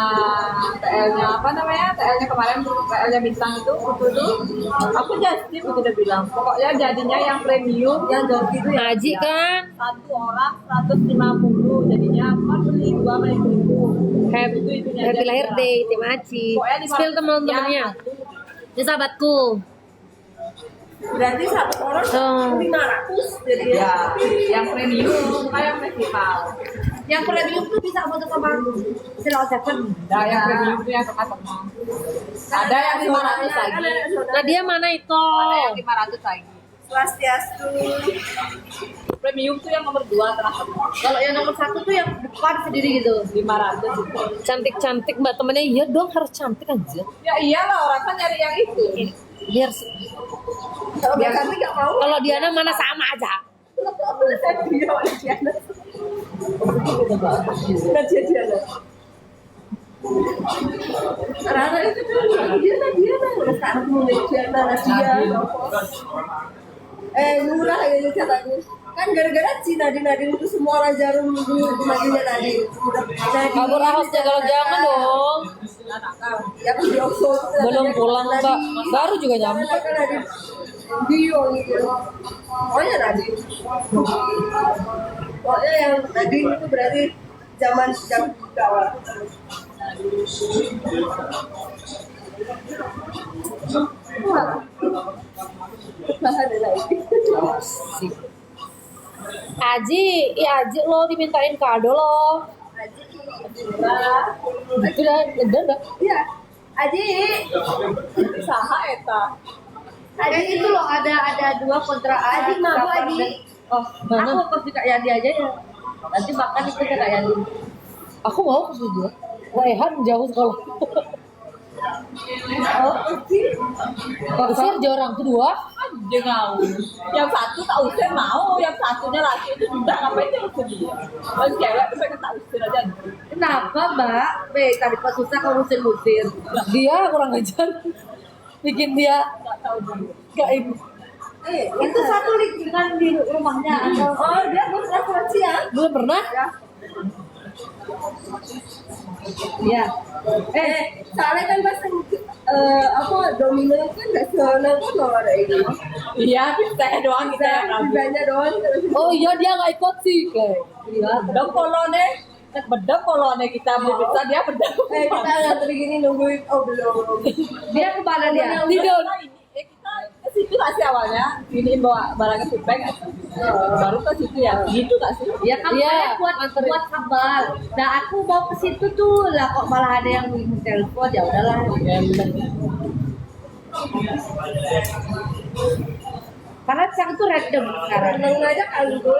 S1: apa namanya? TL-nya kemarin TL-nya bintang itu aku justip aku udah bilang. Pokoknya jadinya yang premium yang joki itu ya.
S3: Aji kan.
S1: Satu orang 150 jadinya kan beli 2 beli 1000.
S3: Happy lahir day, terima kasih. Spill teman-temannya. Ini sahabatku.
S1: Berarti satu orang
S3: Oh.
S1: 500 jadi ya. Yang premium kayak festival.
S2: Yang premium tuh bisa foto sama Selaw Seven.
S1: Nah, yang premium itu yang tengah-tengah. Ada yang 500 lagi.
S3: Nah dia mana itu?
S1: Ada yang 500 lagi. Swastiastu. Premium tuh yang nomor 2 tengah-tengah.
S2: Kalau yang nomor 1 tuh yang depan sendiri gitu.
S1: 500 itu.
S3: Cantik-cantik mbak temennya, iya dong harus cantik aja.
S1: Ya iyalah orang kan nyari yang itu.
S3: Biar
S1: Kalau biar cantik nggak mau.
S3: kalau Diana mana sama aja.
S1: Dia oleh Diana. Dan Diana. Rara itu kan Diana. Sekarang mau Diana dia. Murah ya katanya. Kan gara-gara Cina Nadine itu semua orang jarum dulu kemajunya Nadine.
S3: Kabur ahosnya kalau jangan dong.
S1: Ya aku di Oxford.
S3: Belum pulang mbak, baru juga nyampe.
S1: Bio gitu. Pokoknya Nadine. Pokoknya yang Nadine itu berarti zaman awal. Bahan lagi.
S3: Aji, Aji lo dimintain kado lo. Udah.
S2: Iya. Aji.
S1: Saha eta.
S2: Aji itu loh ada 2 kontra Aji mau Aji.
S3: Oh, mana?
S2: Aku pasti Kak Yandi aja ya. Nanti makan itu Kak Yandi.
S3: Aku mau ke situ. Rehan jauh sekolah.
S1: Oh,
S3: Pasir jauh orang kedua.
S1: jengau. Yang satu tak usir mau, yang satunya laki itu juga ngapain dia usir dia. Kalau cewek tuh pengen tak usir aja.
S2: Kenapa Mbak? Tadi pas susah kamu usir-usir.
S3: Dia kurang ajar. Bikin dia
S1: Nggak tahu dulu.
S3: gak ini.
S2: Itu satu lingkungan di rumahnya.
S1: Oh dia belum pernah koleksi ya?
S3: Belum pernah?
S2: Iya.
S1: Soalnya kan pas apa domino itu kan nggak senonton loh ada ini. Iya, saya doang kita yang ragu. Bisanya doang.
S3: Oh iya dia gak ikut sih kayak.
S2: Iya.
S1: Bedok polone, bedok polone kita mau bisa dia bedok.
S2: Kita nggak gini nungguin. Oh belum. Dia kemana dia?
S3: Tidur.
S1: Kita ke situ nggak sih awalnya? Iniin bawa barangnya feedback nggak sih? Baru ke situ ya. Gitu nggak sih?
S2: Ya kan
S3: Iya,
S2: buat kabar. Nah aku mau ke situ tuh lah kok malah ada yang telepon ya udahlah. Karena sekarang tuh random sekarang.
S1: Nunggu aja kali gue.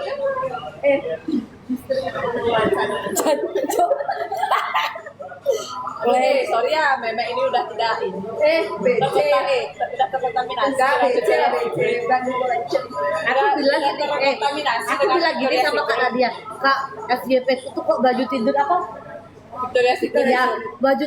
S1: Sorry ya, Meme ini udah tidak ini.
S2: BC.
S1: Udah terkontaminasi.
S2: Aku bilang gini, aku bilang gini sama Kak Nadia, Kak SGP itu tuh kok baju tidur apa?
S1: Victoria Secret.
S2: Ya, baju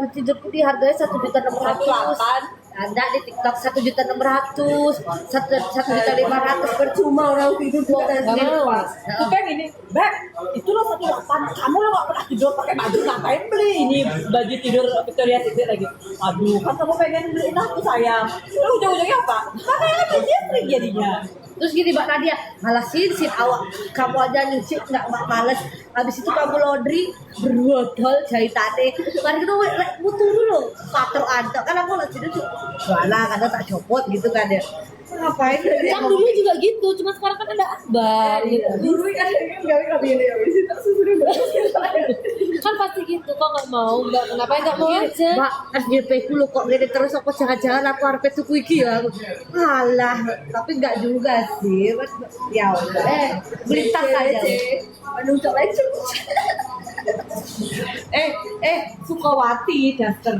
S2: tidurku di harganya 1.600.000.
S1: 18.
S2: Ada di TikTok 1.600.000, 1.500.000 percuma orang tidur kok.
S3: Gak mau.
S1: Itu kan ini, Beb, itu lo 1.8. Kamu lo gak pernah tidur pakai baju, ngapain beli ini baju tidur Victoria Secret lagi? Aduh, kan kamu pengen beliin aku sayang. Lalu ujung-ujungnya apa? Makanya beli listrik jadinya.
S2: Terus gini Mbak Nadia, malah sin awak kamu aja nyuci nggak males. Habis itu kamu laundry berwodol jahitannya. Mari kita butuh dulu patro antok kan aku lagi itu jualan kadang tak copot gitu kan ya. Ngapain dari
S3: Yang dulu juga gitu, cuma sekarang kan ada akbar gitu.
S1: Dulu kan nggak pilih ya, habis itu sudah
S3: Kan pasti gitu, kok nggak mau, kenapa nggak mau aja?
S2: Mbak, SGP ku lo kok gini terus aku jangan-jangan aku harus tuku iki ya. Alah, tapi enggak juga sih. Mas, ya udah. Beli tas aja.
S1: Aduh, coba aja.
S2: Sukawati daftar.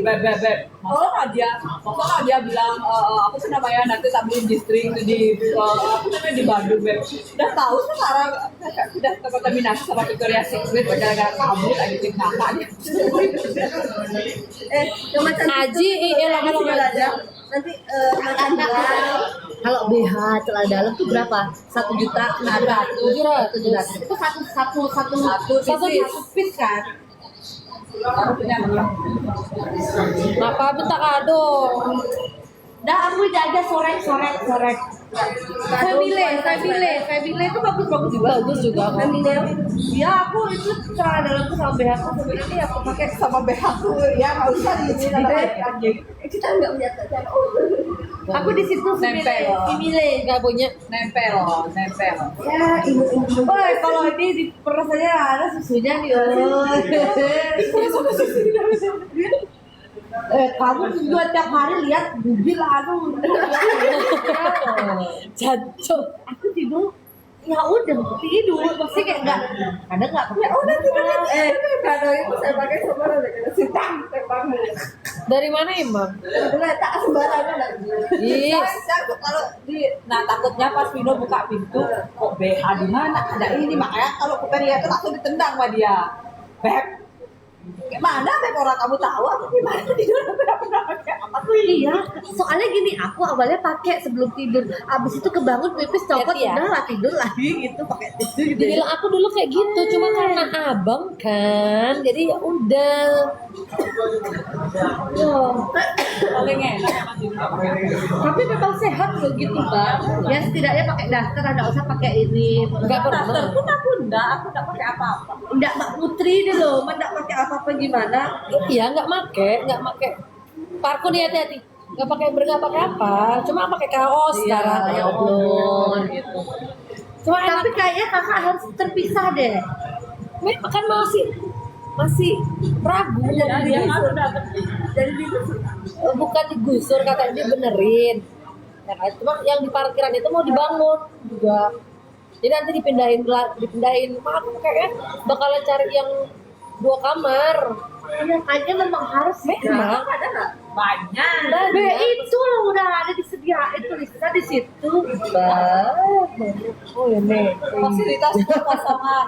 S1: Beb. Masa dia bilang apa sih namanya nanti tak beli distrik di apa namanya di Bandung, Beb. Udah tahu sekarang sudah terkontaminasi sama Victoria Secret gara-gara kamu lagi tim namanya.
S3: Ngaji, iya lama aja.
S2: Nanti kalau BH celana dalam tuh berapa? 1 juta 600. Itu satu piece kan?
S3: Kenapa bentar kado?
S2: Dah aku jaga sorek. Family itu bagus juga.
S3: Bagus juga kok.
S2: Ya aku itu celana dalamku sama BH aku sebenarnya aku pakai
S1: Sama BH aku ya nggak usah di sini anjing. Kita nggak punya saja.
S2: aku di situ
S1: Nempel.
S2: family.
S3: Nggak punya.
S1: Nempel.
S2: Ya, oh kalau ini di perasanya ada susunya nih. Kamu juga tiap hari lihat bubil anu.
S3: Jancok.
S2: Aku tidur ya udah tidur pasti kayak enggak kadang enggak pakai
S1: Udah tidur kado itu saya pakai sembarang dengan sitang
S3: Dari mana emang?
S1: tak sembarangan lagi.
S3: Ih.
S1: Kalau di takutnya pas Vino buka pintu kok BH di mana ada ini makanya kalau Kuperia itu langsung ditendang sama dia. Beb, gimana Beb orang kamu tahu aku gimana tidur pernah pakai apa tuh ini?
S2: iya soalnya gini aku awalnya pakai sebelum tidur abis itu kebangun pipis copot
S3: Ya.
S2: udah lah tidur lagi gitu pakai tidur gitu.
S3: Dibilang aku dulu kayak gitu, cuma karena abang kan, jadi ya udah.
S1: Paling enak
S2: Tapi memang sehat loh gitu mbak ya setidaknya pakai daster nggak usah pakai ini
S3: Nggak pernah.
S1: Daster pun aku enggak pakai apa-apa.
S2: enggak mbak Putri deh loh mbak enggak pakai apa-apa gimana
S3: Iya, nggak make. Parku nih hati-hati. Nggak pakai apa, cuma pakai kaos
S2: Iya,
S3: sekarang.
S2: ya
S3: Ya Allah.
S2: gitu.
S3: Cuma
S2: Tapi
S3: enak.
S2: kayaknya kakak harus terpisah deh.
S3: Memang kan masih ragu
S1: Ya, dia
S3: mau
S1: kan udah jadi
S3: bukan digusur katanya dia benerin. Ya kan? Cuma yang di parkiran itu mau dibangun juga. Jadi nanti dipindahin. Mak aku kayaknya bakalan cari yang 2 kamar.
S2: Iya, kayaknya memang harus
S3: Memang.
S1: ada nggak? Banyak.
S2: itu loh udah ada disediain tulisnya di situ. Oh ini.
S1: Fasilitas kekosongan.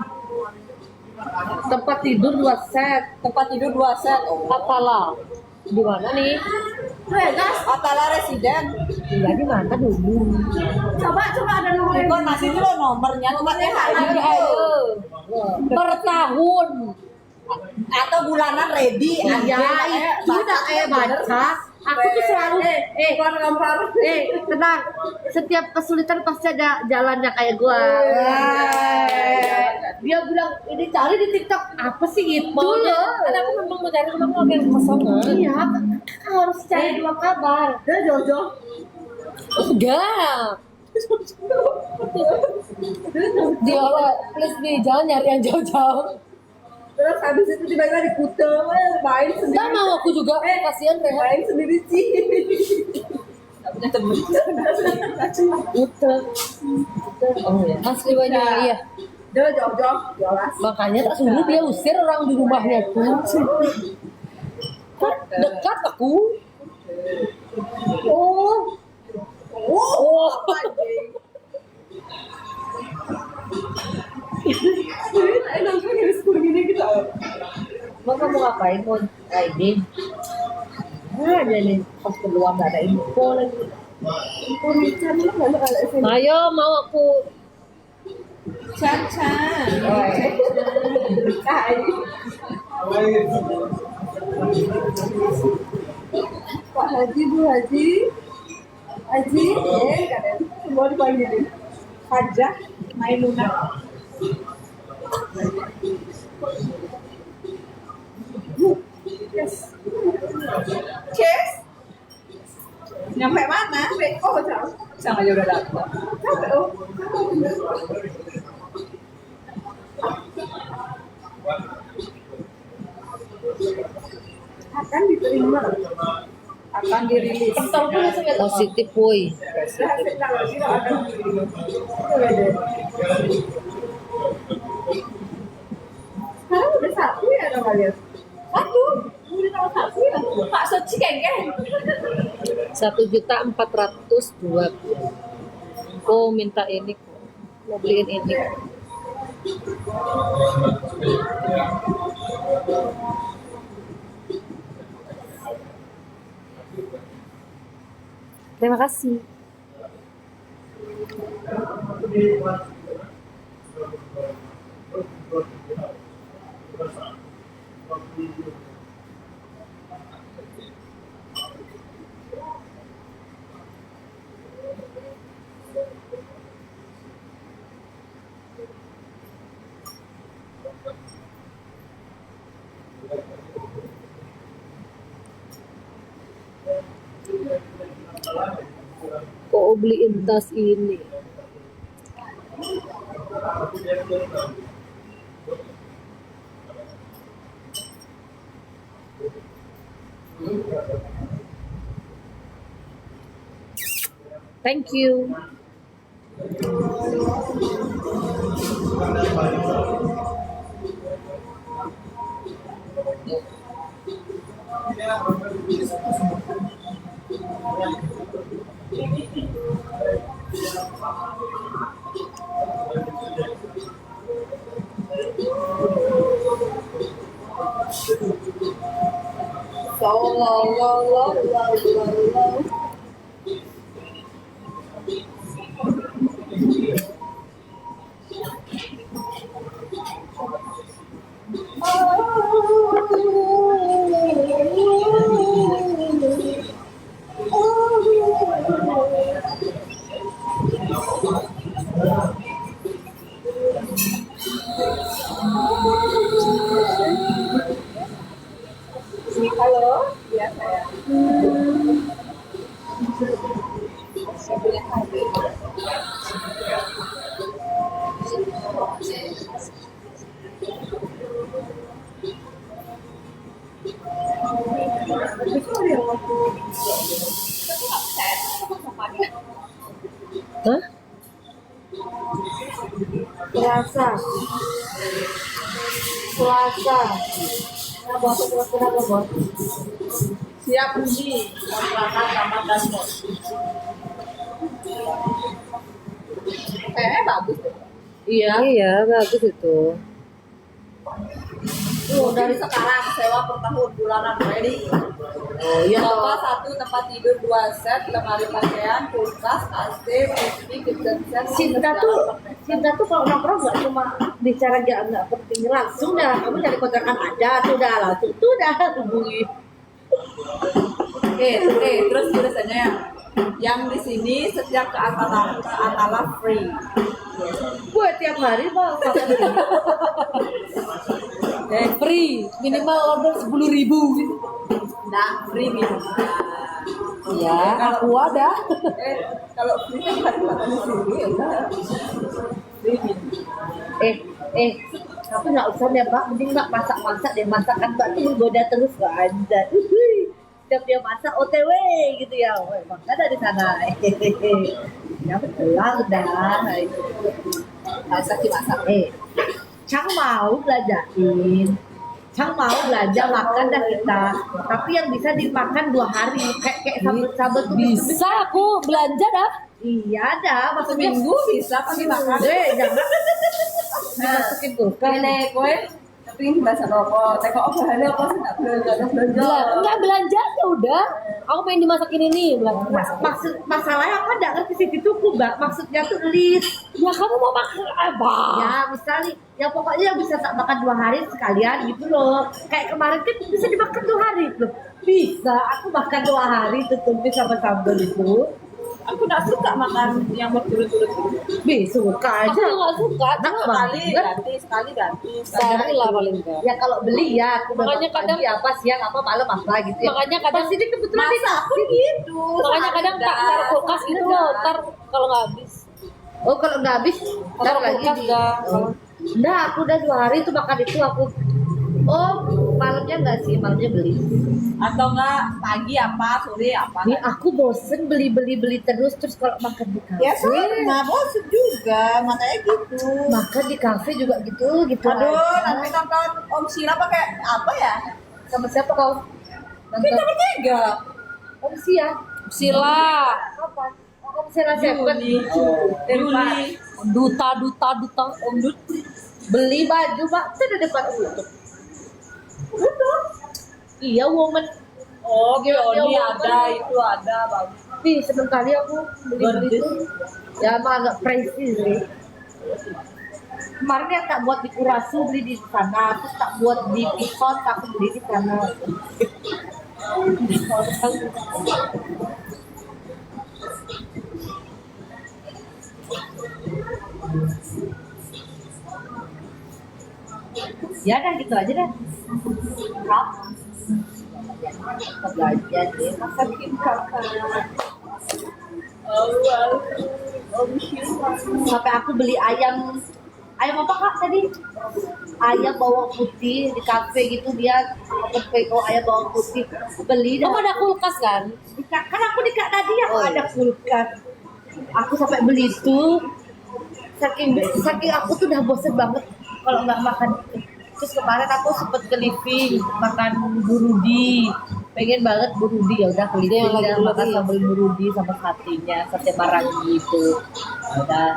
S2: Tempat tidur 2 set.
S1: Tempat tidur 2 set.
S3: Atala. Di mana nih?
S1: Atala Residen.
S3: Tinggal di mana dulu?
S2: Coba ada nomor
S1: Bukan masih itu loh nomornya. Tempatnya
S3: Ayo. Per tahun.
S1: atau bulanan ready
S2: Ya itu udah baca. Aku tuh selalu tenang. Setiap kesulitan pasti ada jalannya kayak gua. Dia bilang ini cari di TikTok apa sih itu loh?
S3: Karena aku memang mau cari rumah yang kosongan.
S2: Iya, kakak harus cari 2 kabar.
S1: Jojo
S3: Enggak. Dia please nih jangan nyari yang jauh-jauh.
S1: terus habis itu tiba-tiba di Kuta main
S3: Gak
S1: sendiri
S3: mau aku juga. Kasihan Rehan.
S1: main sendiri sih nggak punya temen
S3: Betul. Oh ya. Asli banyak iya.
S1: Jojo jelas
S3: Makanya tak suruh dia usir orang di rumahnya tuh. Dekat aku. Oh.
S1: langsung ngiris gini gitu
S2: Mau kamu ngapain mau riding? Ada nih pas keluar nggak ada info lagi.
S3: Ayo mau aku.
S1: Caca Pak Haji, Bu Haji kalian semua dipanggilin Hajah, Mailuna Kes nyampe mana? Oh, sama aja udah datang. Akan diterima, akan dirilis.
S3: Positif woi.
S1: Sekarang udah 1 ya ada kalian? 1, udah tanggal 1 ya? Pak Soci kengkeng.
S3: 1.420.000. Oh minta ini kok. Mau beliin ini. Terima kasih. Kok beliin tas ini? Thank you.
S1: Halo, ya saya. Saya punya hati.
S3: Hah?
S2: Selasa. Nah, bos, kenapa bos?
S1: Siap huni, kontrakan kamar dan kos. Kayaknya bagus deh.
S3: Iya, bagus itu.
S1: Tuh, dari sekarang sewa per tahun bulanan ready.
S3: Oh iya.
S1: Sofa 1, tempat tidur 2 set, lemari pakaian, kulkas, AC, TV, kitchen set.
S2: Cinta tuh kalau nongkrong nggak cuma bicara nggak penting, langsung dah kamu cari kontrakan aja, tuh dah langsung tuh dah hubungi.
S1: Oke, terus tulisannya yang di sini setiap ke Atala free.
S2: Buat tiap hari mau makan ini.
S3: Free, minimal order 10.000.
S1: Nah, free minum.
S3: Iya, aku ada.
S1: Kalau free kan harus makan di sini ya udah. Free minum.
S2: Tapi nggak usah deh Mbak, mending Mbak masak deh, masakan Mbak tuh menggoda terus Mbak Anda. Setiap dia masak OTW gitu ya, makan dari sana. Ya betul lah udah.
S1: Masak dimasak.
S2: Cang mau belajarin, Cang mau belajar makan dah kita. Tapi yang bisa dimakan 2 hari, kayak sambal tuh
S3: Bisa aku belanja dah.
S2: Iya dah, maksudnya
S1: Seminggu bisa pasti makan.
S2: jangan dimasukin kulkas.
S1: Ini kowe tapi ini bahasa rokok. Teko apa hal apa sih tak belanja.
S3: Enggak belanja ya udah. Aku pengen dimasakin ini bilang.
S2: Masalahnya aku nggak ngerti sih itu Mbak. Maksudnya tuh list.
S3: Ya kamu mau makan apa?
S2: Ya misalnya, ya pokoknya yang bisa tak makan 2 hari sekalian gitu loh. Kayak kemarin kan bisa dimakan 2 hari loh. Bisa, aku makan 2 hari tutupi sama sambal itu.
S1: Aku nggak suka makan yang berturut-turut.
S2: Suka
S3: Aku
S2: aja.
S3: nggak suka.
S1: Sekali ganti.
S3: Sehari lah paling enggak.
S2: Ya kalau beli ya, aku
S3: Makanya kadang-
S2: pagi apa siang apa malam apa gitu ya.
S3: Makanya kadang-
S2: Pas ini kebetulan
S1: Masa aku gitu.
S3: Makanya kadang tak taruh kulkas gitu loh. Ntar kalau nggak habis.
S2: Oh kalau nggak habis, ntar
S3: Taruh
S2: lagi
S3: kulkas
S2: di.
S3: dah.
S2: Nah aku udah 2 hari tuh makan itu aku. Oh malamnya nggak sih, malamnya beli.
S1: Atau enggak pagi apa, sore apa.
S2: Nih aku bosen beli terus kalau makan di kafe.
S1: Ya sama, bosan juga, makanya gitu.
S2: Makan di kafe juga gitu
S1: Aduh,
S2: aja.
S1: nanti nonton Om Sila pakai apa ya?
S2: Sama siapa kau?
S1: Kita bertiga.
S2: Om Sia.
S3: Sila.
S2: Kapan? Om Sia Seven.
S1: Juli.
S3: Duta.
S1: Om Dut.
S2: Beli baju Pak, itu di depan tutup. Iya woman.
S1: Oh,
S2: Dia
S1: Gioni
S2: woman.
S1: ada, itu ada, bagus.
S2: Nih seneng kali aku beli itu. Ya mah agak pricey sih. Kemarin yang tak buat di Kurasu beli di sana, terus tak buat di Picon aku beli di sana. Ya dah gitu aja dah. Kap. Kita belanja deh, masakin kakak.
S1: Om Sila.
S2: Sampai aku beli ayam apa kak tadi? Ayam bawang putih di kafe gitu dia open PO ayam bawang putih beli dah.
S3: Kamu ada kulkas kan?
S2: Kan aku di kak tadi aku
S3: Oh, iya.
S2: ada kulkas. Aku sampai beli itu saking aku tuh udah bosen banget kalau nggak makan. Terus kemarin aku sempet ke living makan burudi, pengen banget burudi ya udah ke living
S3: Yang lagi
S2: dan makan
S3: burudi.
S2: sambal burudi sama satenya, sate marangi itu. Udah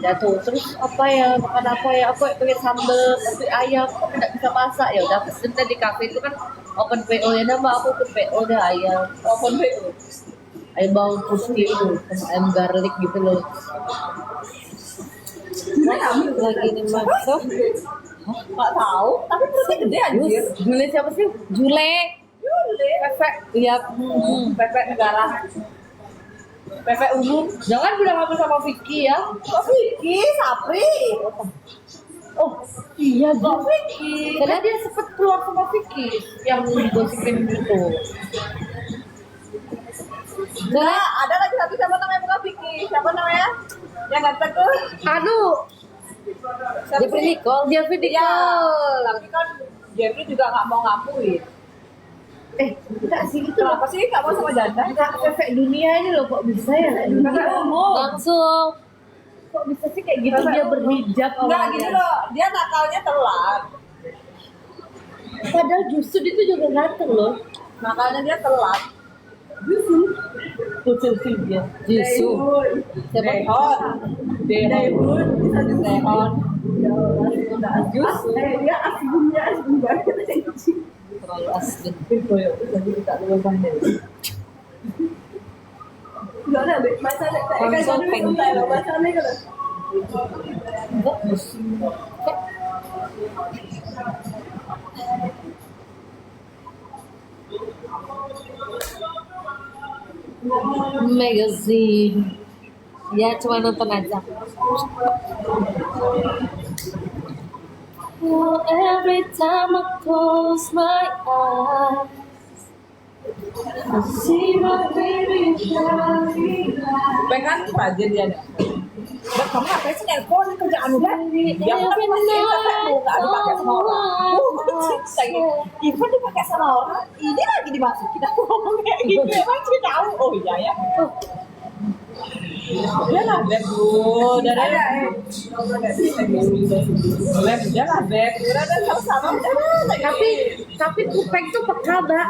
S2: ya tuh terus apa ya makan apa ya aku pengen sambal tapi ayam aku tidak bisa masak ya udah pesen deh di kafe itu kan open PO ya nama aku open PO deh ayam
S1: Open PO.
S2: ayam bawang putih itu sama ayam garlic gitu loh.
S3: Lagi nih masak.
S1: Nggak tahu, tapi perutnya gede anjir.
S2: Jule siapa sih?
S3: Jule.
S2: Pepe.
S3: Iya.
S1: Pepe negara. Pepe umum.
S2: Jangan bilang apa sama Vicky ya.
S1: Kok Vicky, Sapri?
S2: Oh iya
S1: Kok
S2: Ju.
S1: Vicky?
S2: Karena dia sempet keluar sama Vicky yang digosipin gitu.
S1: Nah, ada lagi satu siapa namanya bukan Vicky? Siapa namanya? Yang ganteng tuh?
S2: Anu,
S1: Siapa
S3: Jeffrey
S1: sih?
S3: Nicole.
S2: dia video
S1: Ya,
S2: call.
S1: tapi kan Jeffrey juga nggak mau ngakuin.
S2: Enggak sih itu loh.
S1: Kenapa sih nggak mau sama janda?
S2: Enggak efek dunia ini loh kok bisa ya?
S1: Pepe umum.
S3: Langsung.
S2: Kok bisa sih kayak gitu dia berhijab
S1: Enggak
S2: awalnya.
S1: gini loh, dia nakalnya telat.
S2: Padahal justru itu juga ganteng loh.
S1: Makanya dia telat.
S3: Jisoo. Siapa?
S1: Dehon. Dehon. Dia asbun banget.
S3: Terlalu asli.
S1: Gak ada, masa ada.
S3: Langsung pengen. Magazine. Ya cuma nonton aja. Oh, every time I close my eyes, I see my baby shining.
S1: Pengen rajin dia deh. Beb, kamu ngapain sih nelpon kerjaan udah? Ya aku kan masih mau nggak dipakai sama orang. Lagi, Ivan dipakai sama orang. Ini lagi dimasukin aku ngomong kayak gitu. Emang sih tahu? Oh iya ya. Udah lah Beb, udah deh. Beb, udah lah Beb, udah sama-sama udah.
S3: Tapi kupeng tuh peka, Mbak.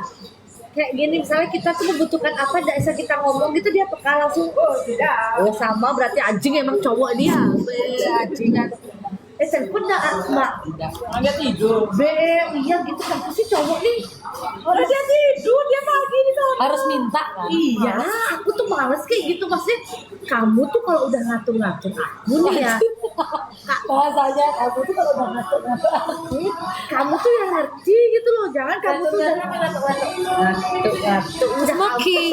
S3: Kayak gini, misalnya kita tuh membutuhkan apa, tidak bisa kita ngomong gitu, dia peka langsung.
S1: Oh tidak.
S3: Oh sama, berarti anjing emang cowok dia. Anjingan. Telepon enggak, Mbak?
S1: Dia tidur.
S3: Iya gitu, kenapa sih cowok nih?
S1: Orang dia tidur, dia pagi di sana.
S3: Harus minta kan? Iya, aku tuh males kayak gitu. Maksudnya kamu tuh kalau udah ngatur-ngatur aku nih ya,
S2: Bahasanya aku tuh kalau udah ngatur-ngatur aku,
S3: kamu tuh yang ngerti gitu loh. Jangan kamu tuh ngatur-ngatur udah smoking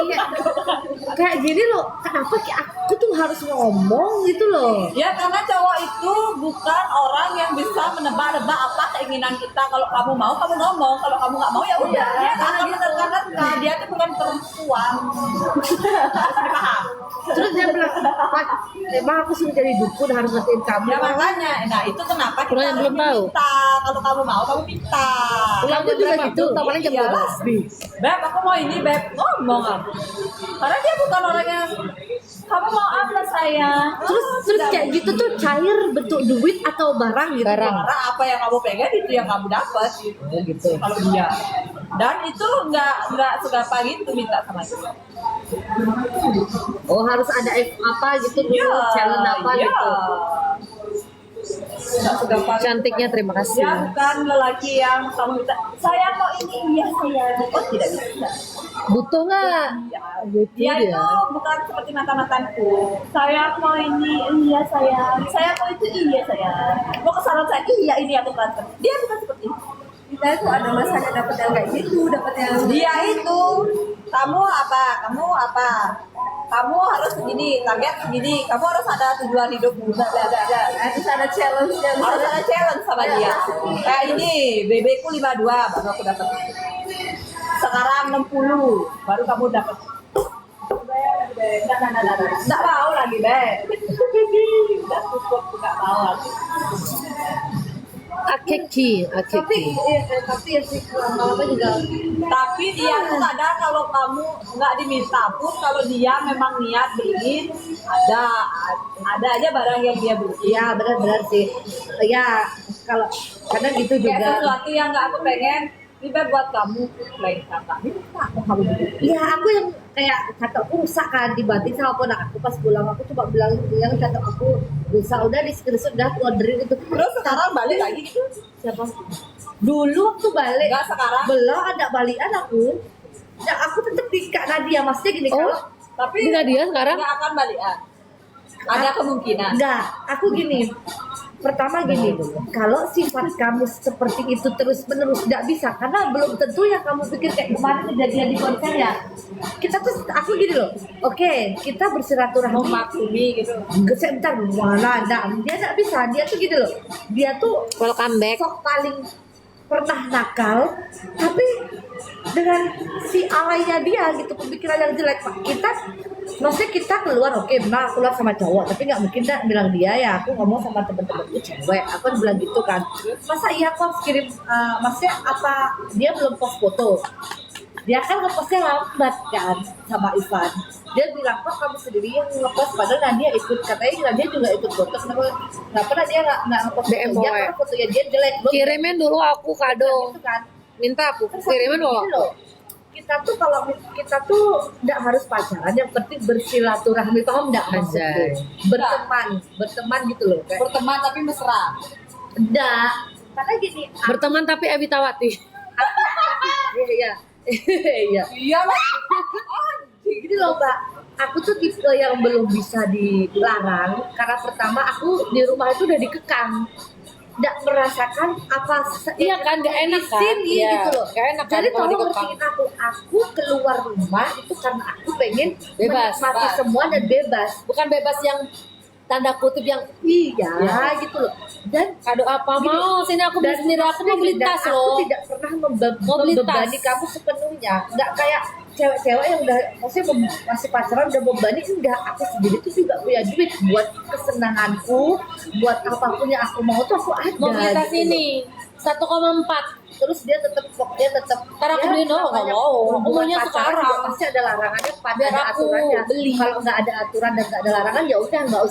S3: kayak gini loh. Kenapa aku tuh harus ngomong gitu loh?
S1: Ya karena cowok itu bukan orang yang bisa menebak-nebak apa keinginan kita. Kalau kamu mau, kamu ngomong. Kalau kamu nggak mau, ya udah. Dia nggak akan menerka-nerka. Dia tuh bukan perempuan. Paham?
S3: Terus dia bilang, emang aku suruh jadi dukun harus ngertiin kamu.
S1: Ya makanya, nah itu kenapa kita
S3: Orang yang belum tahu.
S1: minta. Kalau kamu mau, kamu minta.
S3: Pulang jam juga gitu, paling jam
S1: Iyalah.
S3: 12.
S1: Beb, aku mau ini, Beb. Ngomong aku. Karena dia bukan orang yang kamu mau apa sayang?
S3: Terus kayak gitu tuh cair bentuk duit atau barang gitu.
S1: Karena apa yang kamu pengen itu yang kamu dapat gitu. Kalau dia. Dan itu nggak segampang itu minta sama dia.
S3: Oh harus ada apa gitu dulu, challenge apa
S1: iya.
S3: gitu.
S1: Nggak segampang.
S3: Cantiknya terima kasih.
S1: Dia bukan lelaki yang kamu minta, saya mau ini, iya sayang. Oh tidak bisa.
S3: Butuh nggak? Butuh
S1: Dia
S3: dia.
S1: itu bukan seperti mantan-mantanku. Saya mau ini, iya sayang. Saya mau itu, iya sayang. Mau kesalahan saya, iya ini aku transfer. Dia bukan seperti itu. Kita itu ada masanya dapat yang kayak gitu, dapat yang dia itu. Kamu apa? Kamu harus segini, target segini. Kamu harus ada tujuan hidupmu. Harus ada challenge. Harus ada challenge sama dia. Kayak ini, BB ku 52 baru aku dapat. Sekarang 60 baru kamu dapat. Nggak mau lagi, Beb. Udah cukup, nggak mau lagi.
S3: Akeki.
S2: tapi ya sih lama-lama juga.
S1: Tapi dia tuh kadang kalau kamu nggak diminta pun, kalau dia memang niat beliin, ada aja barang yang dia beli.
S2: Ya benar-benar sih. Ya kalau kadang gitu
S1: Kayak
S2: juga.
S1: sesuatu yang nggak aku pengen, ini Beb buat kamu, lain kata. Ini aku kamu beli.
S2: Iya, aku yang kayak kata aku rusak kan dibanting sama ponak aku pas pulang, aku coba bilang yang kata aku rusak, udah di screenshot udah aku orderin itu.
S1: Terus sekarang balik lagi gitu.
S2: Siapa? Dulu waktu balik.
S1: Enggak sekarang.
S2: Belum ada balikan aku. Ya aku tetap di Kak Nadia, maksudnya gini kalau
S1: Tapi
S3: Dengan dia sekarang?
S1: nggak akan balikan. Ada kemungkinan.
S2: enggak, aku gini. Pertama gini, kalau sifat kamu seperti itu terus-menerus tidak bisa, karena belum tentu yang kamu pikir kayak kemarin kejadian di konser ya. Kita tuh, aku gini loh, oke, kita bersilaturahmi,
S1: Memaklumi gitu.
S2: sebentar, mana ada, dia tidak bisa, dia tuh gini loh, dia tuh
S3: Welcome back.
S2: sok paling pernah nakal, tapi dengan si alaynya dia gitu, pemikiran yang jelek. Pak, kita maksudnya kita keluar, oke, benar keluar sama cowok, tapi nggak mungkin dah bilang dia ya aku ngomong sama temen-temenku cewek, aku kan bilang gitu kan. Masa iya aku harus kirim, maksudnya apa, dia belum post foto, dia kan ngepostnya lambat kan sama Ivan. Dia bilang, kok kamu sendiri yang ngepost, padahal Nadia ikut, katanya Nadia juga ikut foto, kenapa pernah dia nggak ngepost
S3: DM
S2: foto dia,
S3: boy.
S2: karena fotonya dia jelek. Belum
S3: Kirimin dulu aku kado.
S2: gitu kan.
S3: Minta aku
S2: Terus
S3: kirimin
S2: aku
S3: dulu.
S2: gini loh, kita tuh kalau kita tuh nggak harus pacaran, yang penting bersilaturahmi, paham nggak maksudku?
S3: Anjay.
S2: Berteman gitu loh. Kayak,
S1: Berteman tapi mesra.
S2: enggak, karena gini,
S3: Berteman tapi Ebitawati.
S2: iya, iya.
S1: Iya lah.
S2: Gini loh Mbak, aku tuh tipe yang belum bisa dilarang karena pertama aku di rumah itu udah dikekang, nggak merasakan apa
S3: Iya kan, nggak enak kan?
S2: sini
S3: Iya,
S2: gitu loh.
S3: nggak enak kan
S2: Jadi
S3: kalau
S2: tolong
S3: dikekang.
S2: ngertiin aku keluar rumah itu karena aku pengen
S3: Bebas,
S2: menikmati
S1: bebas.
S2: semua dan bebas.
S3: Bukan bebas yang tanda kutip yang
S2: Iya,
S3: Iya.
S2: gitu loh. Dan
S3: kado apa
S2: Gini,
S3: mau sini aku beli sendiri, aku mau beli tas
S2: dan
S3: loh.
S2: aku tidak pernah
S3: Mau beli
S2: membebani
S3: tas.
S2: kamu sepenuhnya. Nggak kayak cewek-cewek yang udah maksudnya masih pacaran udah membebani, enggak. Aku sendiri tuh juga punya duit buat kesenanganku, buat apapun yang aku mau tuh aku ada.
S3: Mau beli tas
S2: gitu loh.
S3: ini 1,4.
S2: Terus dia tetap
S3: Ntar aku beliin, oh, nggak mau. Aku maunya sekarang.
S2: pasti ada larangannya, pada
S3: Biar
S2: ada
S3: aku
S2: aturannya.
S3: beli.
S2: Kalau nggak ada aturan dan nggak ada larangan, ya udah nggak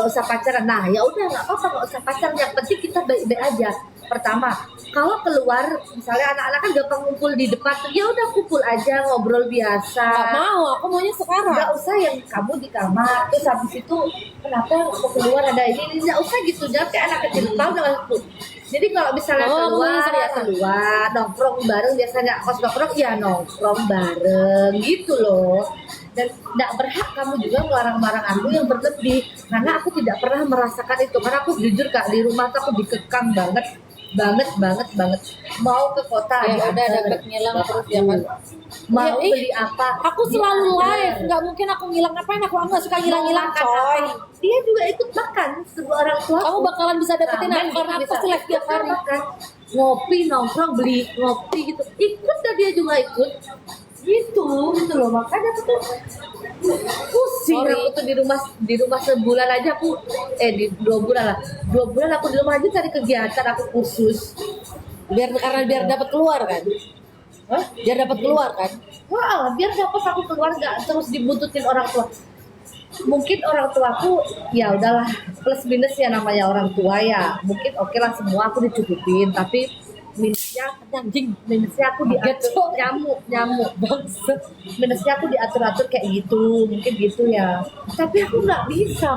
S2: usah pacaran. Nah ya udah nggak apa-apa, nggak usah pacaran, yang penting kita baik-baik aja. Pertama, kalau keluar misalnya anak-anak kan gampang ngumpul di depan tuh, ya udah kumpul aja, ngobrol biasa.
S3: Nggak mau, aku maunya sekarang.
S2: Nggak usah yang kamu di kamar terus habis itu kenapa mau keluar ada ini nggak usah gitu, jangan kayak anak kecil tahu dengan aku. Jadi kalau misalnya
S3: Oh, aku
S2: keluar ya
S3: sekarang.
S2: keluar, nongkrong bareng, biasanya kos nongkrong ya nongkrong bareng gitu loh. Dan nggak berhak kamu juga melarang-larang aku yang berlebih, karena aku tidak pernah merasakan itu. Karena aku jujur Kak, di rumah tuh aku dikekang banget mau ke kota
S3: Ya udah
S2: diantar.
S3: dapet ngilang terus ya kan.
S2: Mau
S3: Ya, ih,
S2: beli apa
S3: Aku selalu
S2: diantar.
S3: live, nggak mungkin aku ngilang, ngapain aku nggak suka ngilang-ngilang
S2: Makan
S3: coy.
S2: apa? Dia juga ikut makan kedua orang tua.
S3: Kamu bakalan bisa dapetin aku karena aku pasti live tiap hari.
S2: Makan, ngopi, nongkrong, beli ngopi gitu. Ikut dan dia juga ikut. Gitu loh, makanya aku tuh pusing.
S3: Sorry.
S2: Aku tuh di rumah sebulan aja aku di 2 bulan lah. 2 bulan aku di rumah aja cari kegiatan aku khusus.
S3: Karena biar dapat keluar kan.
S2: Hah?
S3: Biar dapat keluar kan.
S2: Wah, biar dapat aku keluar nggak terus dibuntutin orang tua. Mungkin orang tuaku ya udahlah, plus minus ya namanya orang tua ya. Mungkin oke lah semua aku dicukupin, tapi minusnya aku diatur, nyamuk bangset. Minusnya aku diatur-atur kayak gitu, mungkin gitu ya. Tapi aku nggak bisa.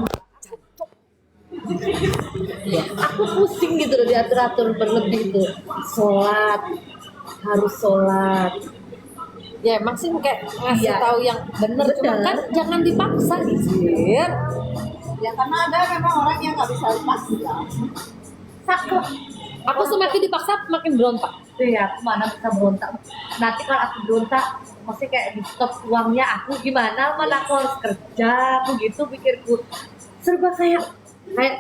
S2: Aku pusing gitu loh diatur-atur berlebih tuh. Harus sholat.
S3: Ya emang sih kayak ngasih
S2: Iya.
S3: tahu yang bener, cuma
S2: Bener.
S3: kan jangan dipaksa gitu.
S1: Ya karena ada memang orang yang nggak bisa lepas ya.
S2: Sakit.
S3: Aku semakin dipaksa makin berontak.
S2: Ya, aku mana bisa berontak. Nanti kalau aku berontak, mesti kayak di stop uangnya aku gimana? Mana aku harus kerja, aku gitu pikirku. Serba kayak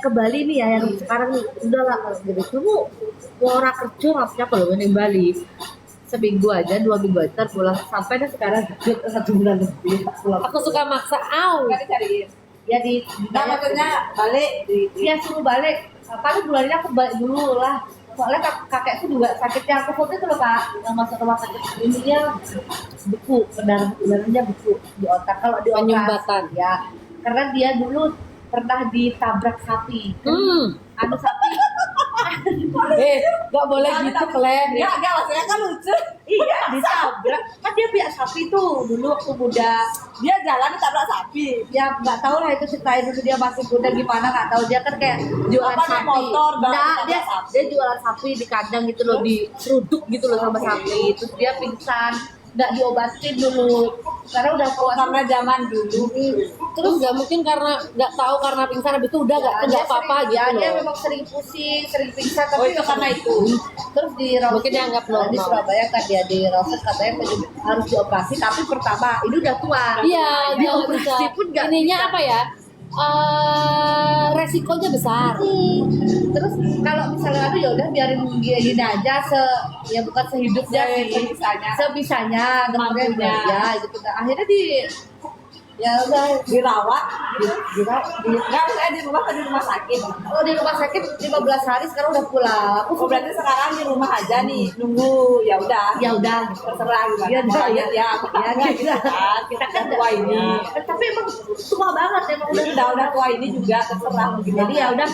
S2: ke Bali nih ya, yang sekarang nih udahlah gitu. Kamu mau orang kerja ngapain kalau ini Bali? Seminggu aja, 2 minggu aja pulang, sampai dah sekarang 1 bulan lebih pulang.
S3: Aku suka maksa, au.
S1: Nggak dicariin.
S2: Ya
S1: Nah maksudnya balik
S2: dia suruh balik. Paling bulannya aku balik dulu lah. Soalnya kakekku juga sakitnya, aku foto itu loh Kak, yang masuk rumah sakit ininya beku, darahnya beku di otak. Kalau di otak
S3: Penyumbatan.
S2: ya, karena dia dulu pernah ditabrak sapi. Anu sapi.
S3: Gak boleh gitu kalian.
S1: nggak maksudnya kan lucu.
S2: Iya, ditabrak. Kan dia punya sapi tuh dulu waktu muda.
S1: Dia jalan ditabrak sapi.
S2: Ya nggak tahu lah itu ceritain dulu dia masih muda gimana, nggak tahu. Dia kan kayak jualan
S1: Apa, naik
S2: sapi.
S1: motor,
S2: Nggak,
S1: ditabrak
S2: dia
S1: sapi.
S2: dia jualan sapi di kandang gitu loh, diseruduk gitu loh sama sapi. Terus dia pingsan, nggak diobatin dulu karena udah kuat.
S1: Karena zaman dulu.
S3: Terus nggak mungkin karena nggak tahu karena pingsan habis itu udah nggak apa-apa gitu
S2: ya, dia
S3: loh.
S2: memang sering pusing, sering pingsan.
S1: Oh itu karena itu.
S2: Terus di
S3: Mungkin dianggap normal.
S2: di Surabaya kan dia di Roset katanya harus dioperasi, tapi pertama ini udah tua.
S3: Iya, dia nggak bisa.
S2: dioperasi pun nggak
S3: Ininya
S2: bisa.
S3: apa ya? Resikonya besar.
S2: Terus kalau misalnya aduh ya udah biarin dia gini aja ya bukan sehidupnya sih, sebisanya kemudian
S1: Mampunya.
S2: ya gitu. Akhirnya ya udah
S1: Dirawat Enggak, saya di rumah kan di rumah sakit.
S2: Oh, di rumah sakit 15 hari sekarang udah pulang.
S1: Oh, berarti sekarang di rumah aja nih, nunggu. Ya udah.
S2: Ya udah.
S1: Terserah gimana.
S2: Ya,
S1: Mau lanjut
S2: ya.
S1: ya.
S2: Ya,
S1: Gitu
S2: gitu.
S1: kan. Kita kan tua ini.
S2: Tapi emang tua banget emang
S1: Udah tua ini juga terserah begitu.
S2: Jadi ya udah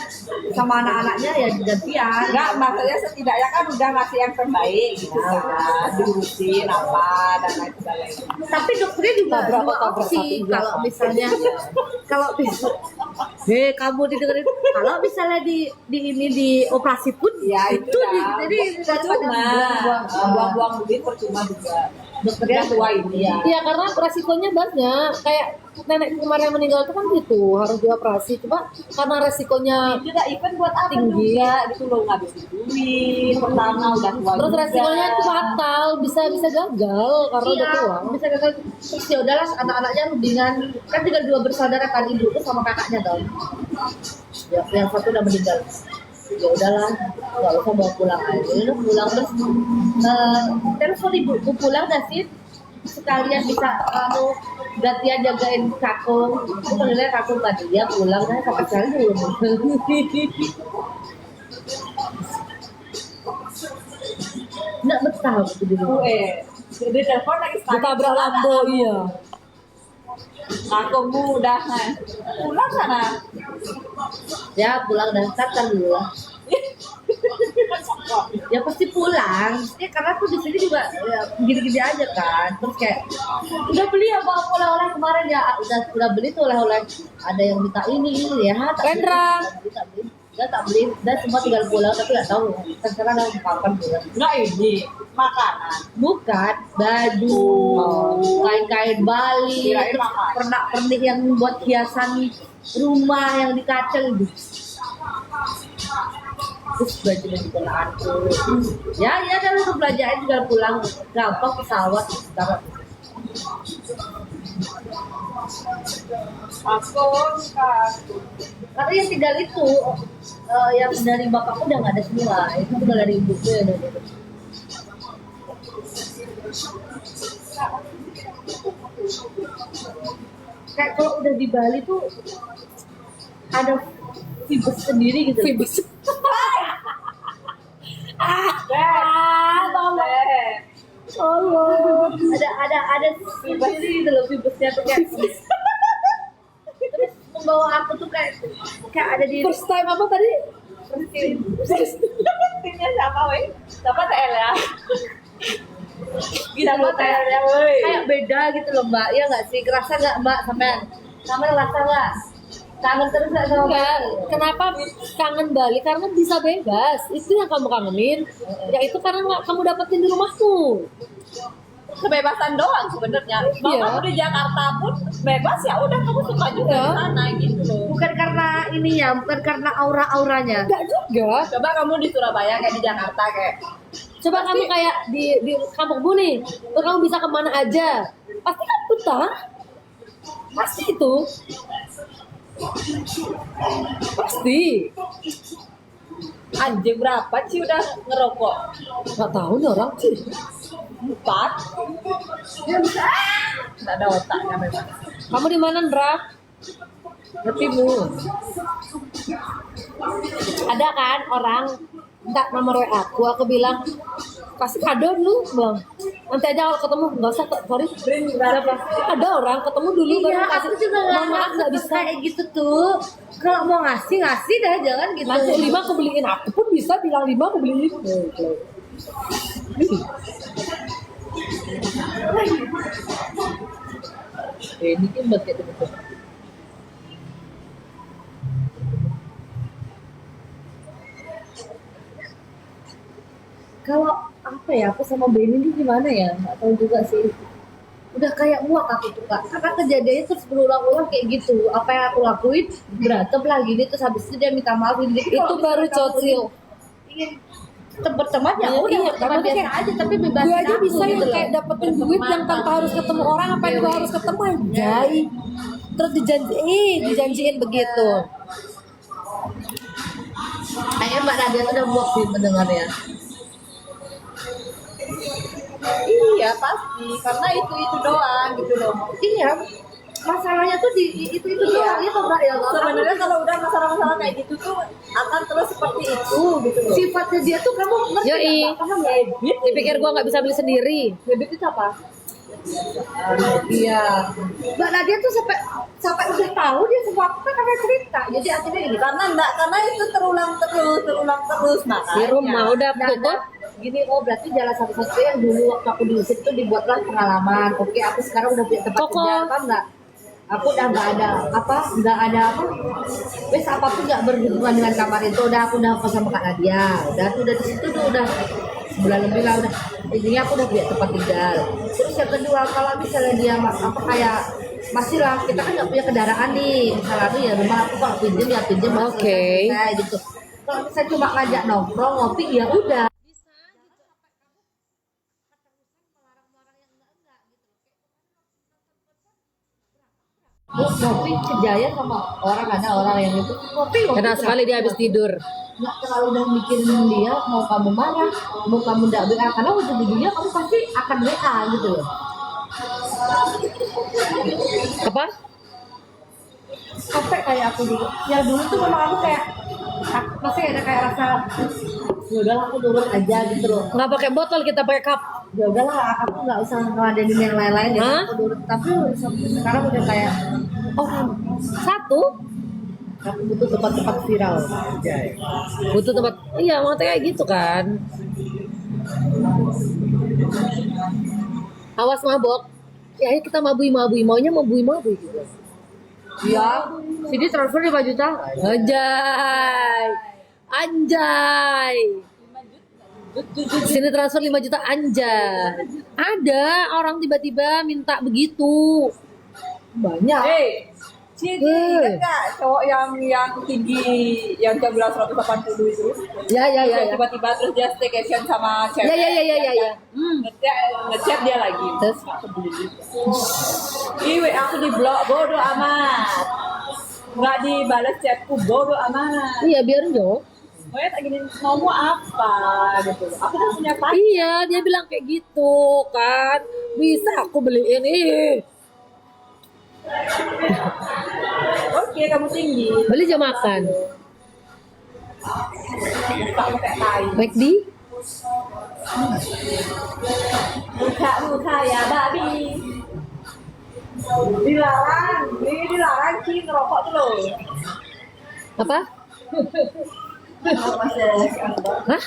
S2: sama anak-anaknya ya gantian.
S1: Enggak, maksudnya setidaknya kan udah ngasih yang terbaik gitu kan. Diurusin apa dan lain sebagainya.
S2: Tapi dokternya juga dua opsi kalau misalnya kamu didengerin kalau misalnya di ini di operasi pun
S1: Ya itu dah.
S2: jadi
S1: Percuma. Buang-buang duit percuma juga. Dokternya tua ini ya.
S3: Iya karena resikonya banyak. Kayak nenek kemarin yang meninggal itu kan gitu harus dioperasi. Cuma karena resikonya
S1: Juga event buat apa
S3: Tinggi.
S1: juga gitu loh, ngabisin duit pertama udah tua
S3: terus
S1: juga.
S3: resikonya itu fatal, bisa gagal karena udah tua.
S2: bisa gagal terus ya udahlah anak-anaknya mendingan kan tinggal dua bersaudara kan ibu tuh sama kakaknya dong ya yang satu udah meninggal ya udahlah nggak usah bawa pulang aja udah pulang terus telepon ibuku pulang dah sih sekalian bisa gantian jagain kakung aku panggilnya kakung tadi dia pulang dah sampai sekarang belum nggak betah aku di rumah.
S1: Jadi telepon lagi
S3: Ditabrak Lambo, iya.
S1: Aku udah pulang sana.
S2: Ya pulang dan kan dulu lah. Ya pasti pulang. Ya karena aku di sini juga ya, gini-gini aja kan. Terus kayak udah beli ya bawa oleh-oleh kemarin ya udah beli tuh oleh-oleh. Ada yang minta ini ya.
S3: Rendra.
S2: Tak beli. Dan semua tinggal pulang tapi nggak tahu. Terserah ada kapan pulang.
S1: Enggak ini makanan.
S2: Bukan baju, kain-kain Bali,
S1: Kirain
S2: terus
S1: makan.
S2: pernak-pernik yang buat hiasan rumah yang di kaca itu. Terus baju-baju kenaanku. Ya dan untuk belanjaan juga pulang gampang pesawat sekarang.
S1: Aku
S2: Karena yang tinggal itu yang dari bapakku udah nggak ada semua. Itu tinggal dari ibuku ya dari kayak kalau udah di Bali tuh ada vibes sendiri gitu.
S3: Vibes.
S2: Allah. Ada vibes sendiri gitu loh vibesnya tuh kayak. Terus membawa aku tuh kayak ada di
S3: First time apa tadi?
S1: timnya siapa weh? Siapa TL ya?
S2: gitu loh, kayak beda gitu loh Mbak. Iya nggak sih? Kerasa nggak Mbak sampean? Kamu ngerasa nggak? Kangen terus nggak sama
S3: Enggak.
S2: Bali?
S3: Kenapa kangen Bali? Karena bisa bebas. Itu yang kamu kangenin. Ya itu karena nggak kamu dapetin di rumahmu.
S1: Kebebasan doang sebenarnya. Mau
S3: Iya.
S1: kamu di Jakarta pun bebas ya udah kamu suka juga
S3: Iya.
S1: di sana gitu loh.
S2: Bukan karena ininya, bukan karena aura-auranya.
S3: Enggak juga.
S1: Coba kamu di Surabaya kayak di Jakarta kayak
S3: Coba kamu kayak di kampungmu nih, terus kamu bisa kemana aja, pasti kan betah, pasti itu, pasti.
S1: anjing berapa sih udah ngerokok?
S3: Nggak tahu nih orang sih.
S1: 4. Nggak ada otaknya memang.
S3: Kamu di mana, Ndra? Ngertimu. Ada kan orang minta nomor WA aku bilang kasih kado dulu bang. Nanti aja kalau ketemu nggak usah kok, sorry. Berapa? Ada orang ketemu dulu
S2: Iya,
S3: baru
S2: aku juga
S3: Mohon maaf nggak
S2: bisa
S3: bisa.
S2: kayak gitu tuh. Kalau mau ngasih dah, jangan gitu.
S3: Nanti 5 aku beliin, aku pun bisa bilang 5 aku beliin.
S2: Ini kan buat kayak gitu. Kalau apa ya, aku sama Benny ini gimana ya? Nggak tahu juga sih. Udah kayak muak aku tuh kak. Karena kejadiannya terus berulang-ulang kayak gitu. Apa yang aku lakuin berantem lagi nih terus habis itu dia minta maaf ini.
S3: Itu baru cocil.
S2: Ingin berteman ya
S3: Iya,
S2: udah
S3: iya,
S2: berteman
S3: tapi
S2: biasa
S3: kayak
S2: aja tapi bebasin
S3: Gue aja
S2: aku
S3: bisa yang
S2: gitu loh.
S3: kayak dapetin duit yang tanpa harus ketemu orang, apa yang gue harus ketemu anjay. Terus dijanjiin begitu.
S2: Kayaknya Mbak Nadia tuh udah muak sih mendengarnya.
S1: Iya pasti karena itu doang gitu loh.
S2: Iya. masalahnya tuh di itu doang itu Mbak ya.
S1: Sebenarnya kalau udah masalah-masalah kayak gitu tuh akan terus seperti itu gitu loh.
S2: Sifatnya dia tuh kamu ngerti
S3: Yoi.
S2: nggak? Paham ya?
S3: Dipikir gua nggak bisa beli sendiri.
S2: Habit itu apa? Iya. Mbak Nadia tuh sampai udah tahu dia semua aku kan karena cerita. Jadi akhirnya gini.
S1: Karena itu terulang terus
S3: Di
S1: makanya.
S3: rumah udah tutup.
S2: Gini, oh berarti jalan satu-satunya yang dulu waktu aku diusir itu dibuatlah pengalaman. Oke, aku sekarang udah punya tempat
S3: Koko.
S2: kerja, paham nggak? Aku udah nggak ada apa. Wes apapun nggak berhubungan dengan kamar itu. Udah aku udah kos sama Kak Nadia. Udah tuh dari situ tuh udah sebulan lebih lah udah. Intinya aku udah punya tempat tinggal. Terus yang kedua kalau misalnya dia apa kayak masih lah kita kan nggak punya kendaraan nih. Misalnya tuh ya rumah aku kalau pinjam ya pinjam.
S3: Oke.
S2: Selesai gitu. Kalau misalnya cuma ngajak nongkrong ngopi ya udah. Ngopi kejaya sama ada orang yang itu ngopi
S3: Karena sekali dia habis tidur.
S2: nggak terlalu udah mikirin dia mau kamu marah mau kamu nggak WA karena ujung-ujungnya kamu pasti akan WA gitu loh.
S3: Apa?
S2: Sampai kayak aku dulu ya dulu tuh memang aku kayak masih ada kayak rasa ya udahlah aku turun aja gitu loh.
S3: Nggak pakai botol, kita pakai cup.
S2: Ya udahlah aku nggak usah ngeladenin yang lain-lain ya
S3: Hah?
S2: aku turun tapi sekarang udah kayak
S3: Oh, satu
S2: aku butuh tempat-tempat viral.
S3: butuh tempat. Iya, mau kayak gitu kan. Awas mabok. Ya ayo kita mabui-mabui, maunya mabui-mabui gitu.
S2: Iya, sini transfer 5 juta.
S3: Anjay. Anjay. Sini transfer 5 juta anjay. Ada orang tiba-tiba minta begitu.
S2: Banyak.
S1: Ingat nggak cowok yang tinggi yang dia bilang 180 itu?
S3: Ya.
S1: Tiba-tiba terus dia staycation sama cewek.
S3: Ya.
S1: Ngechat dia lagi.
S3: Terus
S1: Iwe aku di blok bodo amat. Nggak dibales chatku bodo amat.
S3: iya biarin Jo.
S1: Pokoknya tak gini ngomong apa gitu. Aku kan punya pacar.
S3: Iya, dia bilang kayak gitu kan. Bisa aku beliin ih.
S1: Oke, kamu tinggi.
S3: Beli jam makan.
S1: Tak pakai tai.
S3: McD.
S1: Muka ya babi. Dilarang sih ngerokok tuh loh.
S3: Apa? Hah?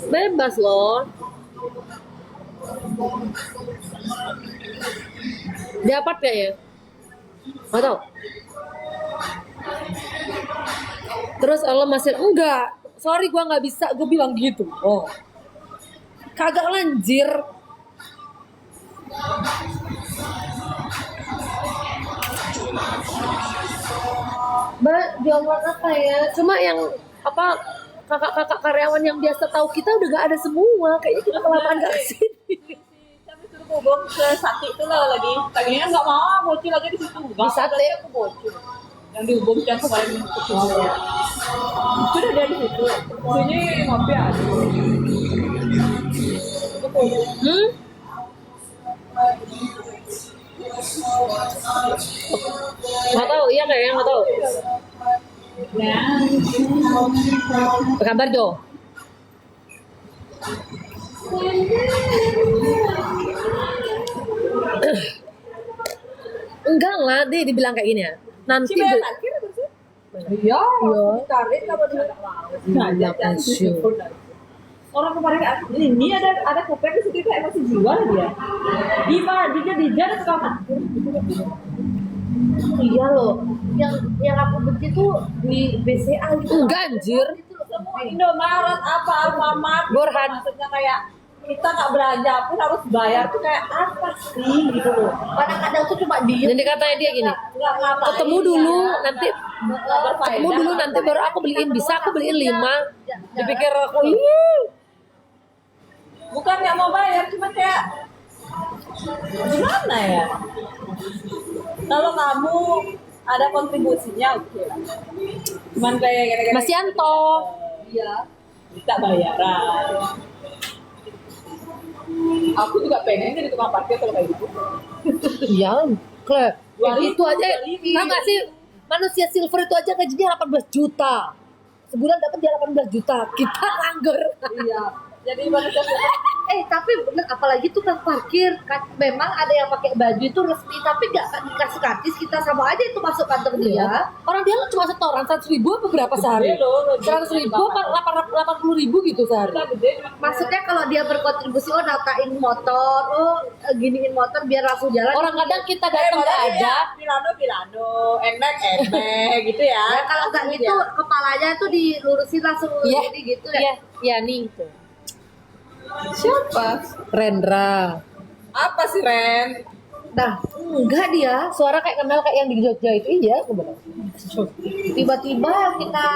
S3: Bebas loh. Di apart kayaknya. Nggak tahu. Terus Allah masih enggak. Sorry gua nggak bisa. Gue bilang gitu. Oh. Kagak lanjir. Mbak, jawaban apa ya? Cuma yang apa kakak-kakak karyawan yang biasa tahu kita udah gak ada semua. Kayaknya kita kelamaan gak kesini.
S1: Kami suruh hubung ke Sati itu loh lagi. Tadinya nggak mau, bocil lagi di situ.
S3: Di Sate?
S1: Aku bocil. Yang dihubungkan kemarin kecil. Itu udah dia di situ. Sini ngopi aja.
S3: Hmm? Nggak tahu, iya kayaknya nggak tahu. Apa kabar Jo? Enggak lah, dia dibilang kayak gini ya. Nanti
S1: Bayar parkir apa sih?
S2: Iya, tarik kamu di
S3: Iya, pensiun.
S1: Orang kemarin ini ada kupet di situ kayak masih jual dia. Di mana? Di jalan tukang parkir.
S2: Iya loh. Yang aku benci tuh di BCA gitu.
S3: Enggak anjir.
S1: Semua Indomaret apa Alfamart.
S3: Burhan.
S1: Maksudnya kayak kita nggak belanja pun harus bayar tuh kayak apa sih gitu loh.
S2: Kadang-kadang tuh cuma diem.
S3: Jadi katanya dia gini,
S1: Nggak ngapain.
S3: ketemu dulu nanti
S1: Nggak berfaedah.
S3: ketemu dulu nanti baru aku beliin, bisa aku beliin 5. Dipikir aku ih,
S1: Bukan nggak mau bayar, cuma kayak gimana ya? Kalau kamu ada kontribusinya oke lah. Cuman kayak gara-gara
S3: Mas Yanto.
S1: iya kita bayaran. Aku juga pengen jadi tukang parkir kalau kayak gitu.
S3: Iya, Kle.
S1: Dua
S3: Itu
S1: ribu,
S3: aja,
S1: 2.000.
S3: tau gak sih, manusia silver itu aja gajinya 18 juta. Sebulan dapat dia 18 juta. Kita nganggur.
S1: Iya. Jadi manusia
S2: Tapi bener, apalagi tuh kan parkir kan, memang ada yang pakai baju itu resmi, tapi nggak dikasih kartis, kita sama aja itu masuk kantor dia.
S3: Iya. Orang dia cuma setoran 100.000 apa berapa sehari?
S1: Gede loh,
S3: 100.000 apa 80.000 gitu sehari?
S1: gede.
S2: Maksudnya kalau dia berkontribusi, natain motor, giniin motor biar langsung jalan.
S3: Orang kadang kita datang nggak ada.
S1: Pilano, enek gitu ya.
S2: Ya kalau nggak gitu kepalanya tuh dilurusin langsung
S3: Iya.
S2: jadi gitu ya.
S3: Iya, iya nih. Tuh.
S1: Siapa?
S3: Rendra.
S1: Apa sih Ren?
S2: Nah, enggak dia.
S3: Suara kayak kenal kayak yang di Jogja itu. Iya, aku benar.
S2: Tiba-tiba kita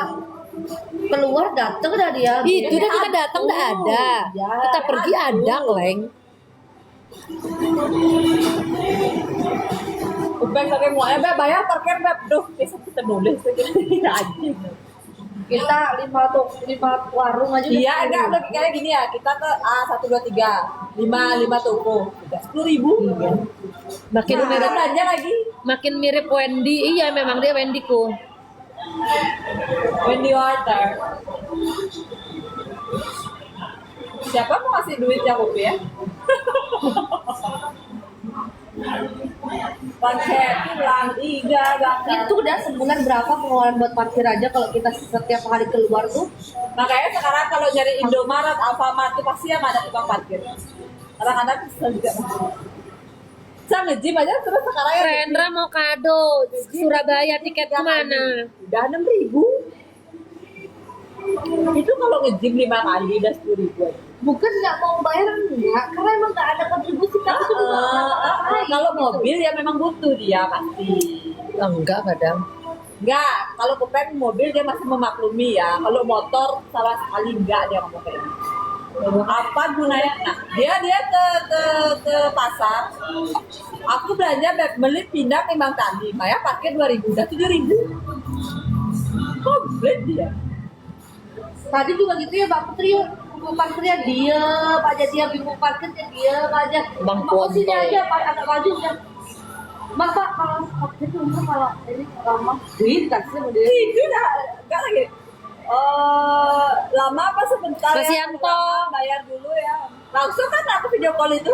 S2: keluar dateng dah dia.
S3: Itu udah kita datang nggak ada.
S2: Iya.
S3: Kita pergi ada, Leng.
S1: Ubek pakai muanya, Beb, bayar parkir, Beb. Duh, besok kita nulis aja.
S2: Kita lima warung aja.
S1: Iya, enggak, udah kayak gini ya. Kita ke A 1 2 3, 5 toko. Udah 10.000.
S3: Makin
S1: Nah,
S3: mirip,
S1: belanja lagi.
S3: makin mirip Wendy. Iya, memang dia Wendyku.
S1: Wendy Water. Siapa mau kasih duit ya Kopi ya? Pakai pulang iga
S2: Itu udah sebulan berapa pengeluaran buat parkir aja kalau kita setiap hari keluar tuh.
S1: Makanya sekarang kalau nyari Indomaret, Alfamart itu pasti yang ada tukang parkir. Kadang-kadang kesel juga. Saya nge-gym aja terus sekarang ya
S3: Rendra mau kado Surabaya, tiket kemana?
S1: udah 6.000. Itu kalau nge-gym 5 kali udah 10.000.
S2: Bukan nggak mau bayar enggak, karena emang nggak ada kontribusi kan itu juga nggak ngapain,
S1: Kalau
S2: gitu.
S1: mobil ya memang butuh dia pasti.
S3: Enggak kadang.
S1: Enggak, kalau Kupen mobil dia masih memaklumi ya. Kalau motor sama sekali enggak dia ngomong kayak gitu. Apa gunanya? Nah, dia ke pasar. Aku belanja beli pindang 5 tadi, Maya parkir 2.000, udah 7.000. Komplit dia.
S2: Tadi juga gitu ya Mbak Putri, parkirnya diem aja, dia bingung parkirnya diem aja.
S3: Bang
S2: Mau sini
S3: Ponto.
S2: aja Pak, agak maju ya. Mas Pak, kalau parkir tuh kalau ini lama duit kasih sama dia.
S1: Itu dah enggak lagi. Lama apa sebentar
S3: Mas
S1: ya?
S3: Yanto.
S1: Lama, bayar dulu ya. Langsung kan aku video call itu.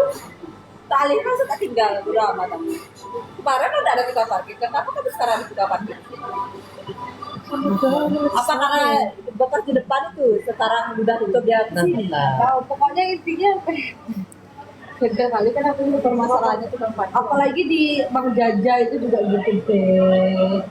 S1: Tali langsung tak tinggal udah amat. Kemarin udah ada kita parkir, kenapa kamu sekarang ada kita parkir? Apa karena bekas di depan itu sekarang udah tutup dia kesini?
S2: Nah, pokoknya intinya setiap kali kan aku ini permasalahannya tuh kan, apalagi di Bang Jaja itu juga gitu deh.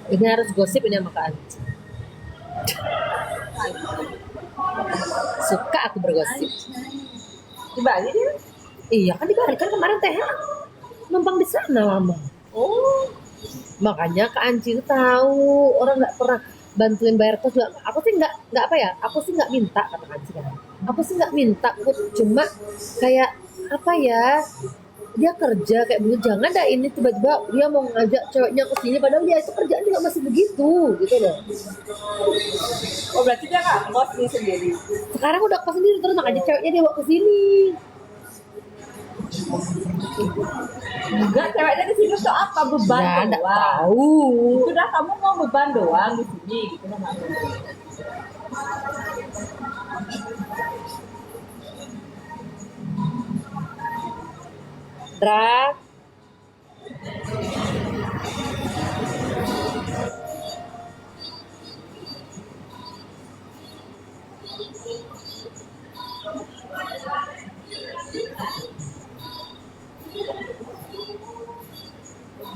S3: Ini harus gosip ini sama Kak Anci. Suka aku bergosip.
S1: Di Bali dia?
S3: Iya kan dibalik kan kemarin teh numpang di sana lama.
S1: Oh,
S3: Makanya Kak Anci itu tahu orang nggak pernah bantuin bayar kos juga. Aku sih nggak apa ya. Aku sih nggak minta kata Kak Anci kan. Aku sih nggak minta. Aku cuma kayak apa ya? Dia kerja kayak begitu, jangan dah ini tiba-tiba dia mau ngajak ceweknya ke sini padahal dia itu kerjaan juga masih begitu gitu loh.
S1: oh berarti dia nggak kos nih sendiri.
S3: Sekarang udah kos sendiri terus makanya ceweknya dia bawa ke sini.
S1: Enggak, ceweknya di sini tuh apa beban
S3: Ya, enggak
S1: doang.
S3: tahu.
S1: Itu dah kamu mau beban doang di sini gitu kan.
S3: Dra,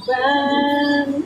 S1: Beban.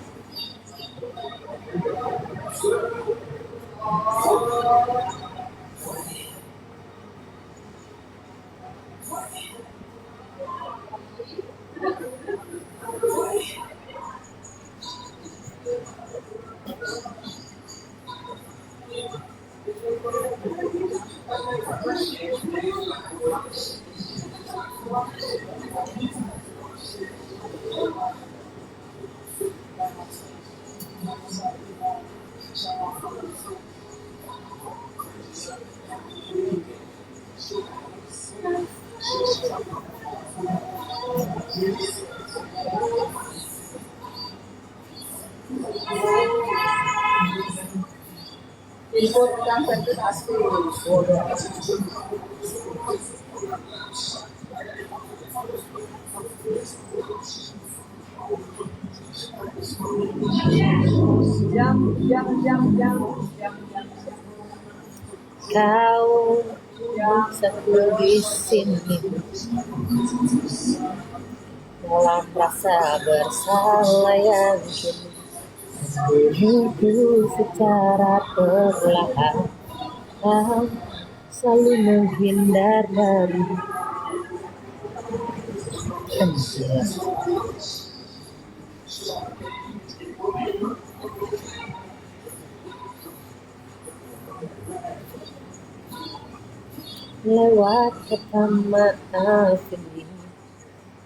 S1: Input dan presentasi. Jam.
S3: Kau bisa di sini dalam rasa bersalah yang kini secara perlahan kau selalu menghindar dari anjir. Lewat kata maaf ini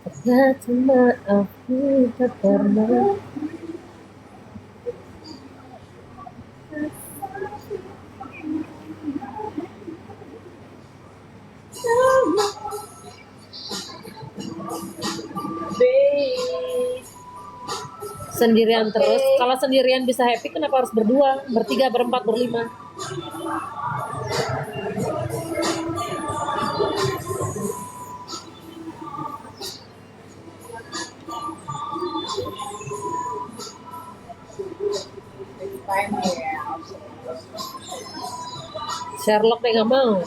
S3: ternyata maafku tak pernah sendirian terus. Kalau sendirian bisa happy, kenapa harus berdua, bertiga, berempat, berlima? Sherlock deh nggak mau.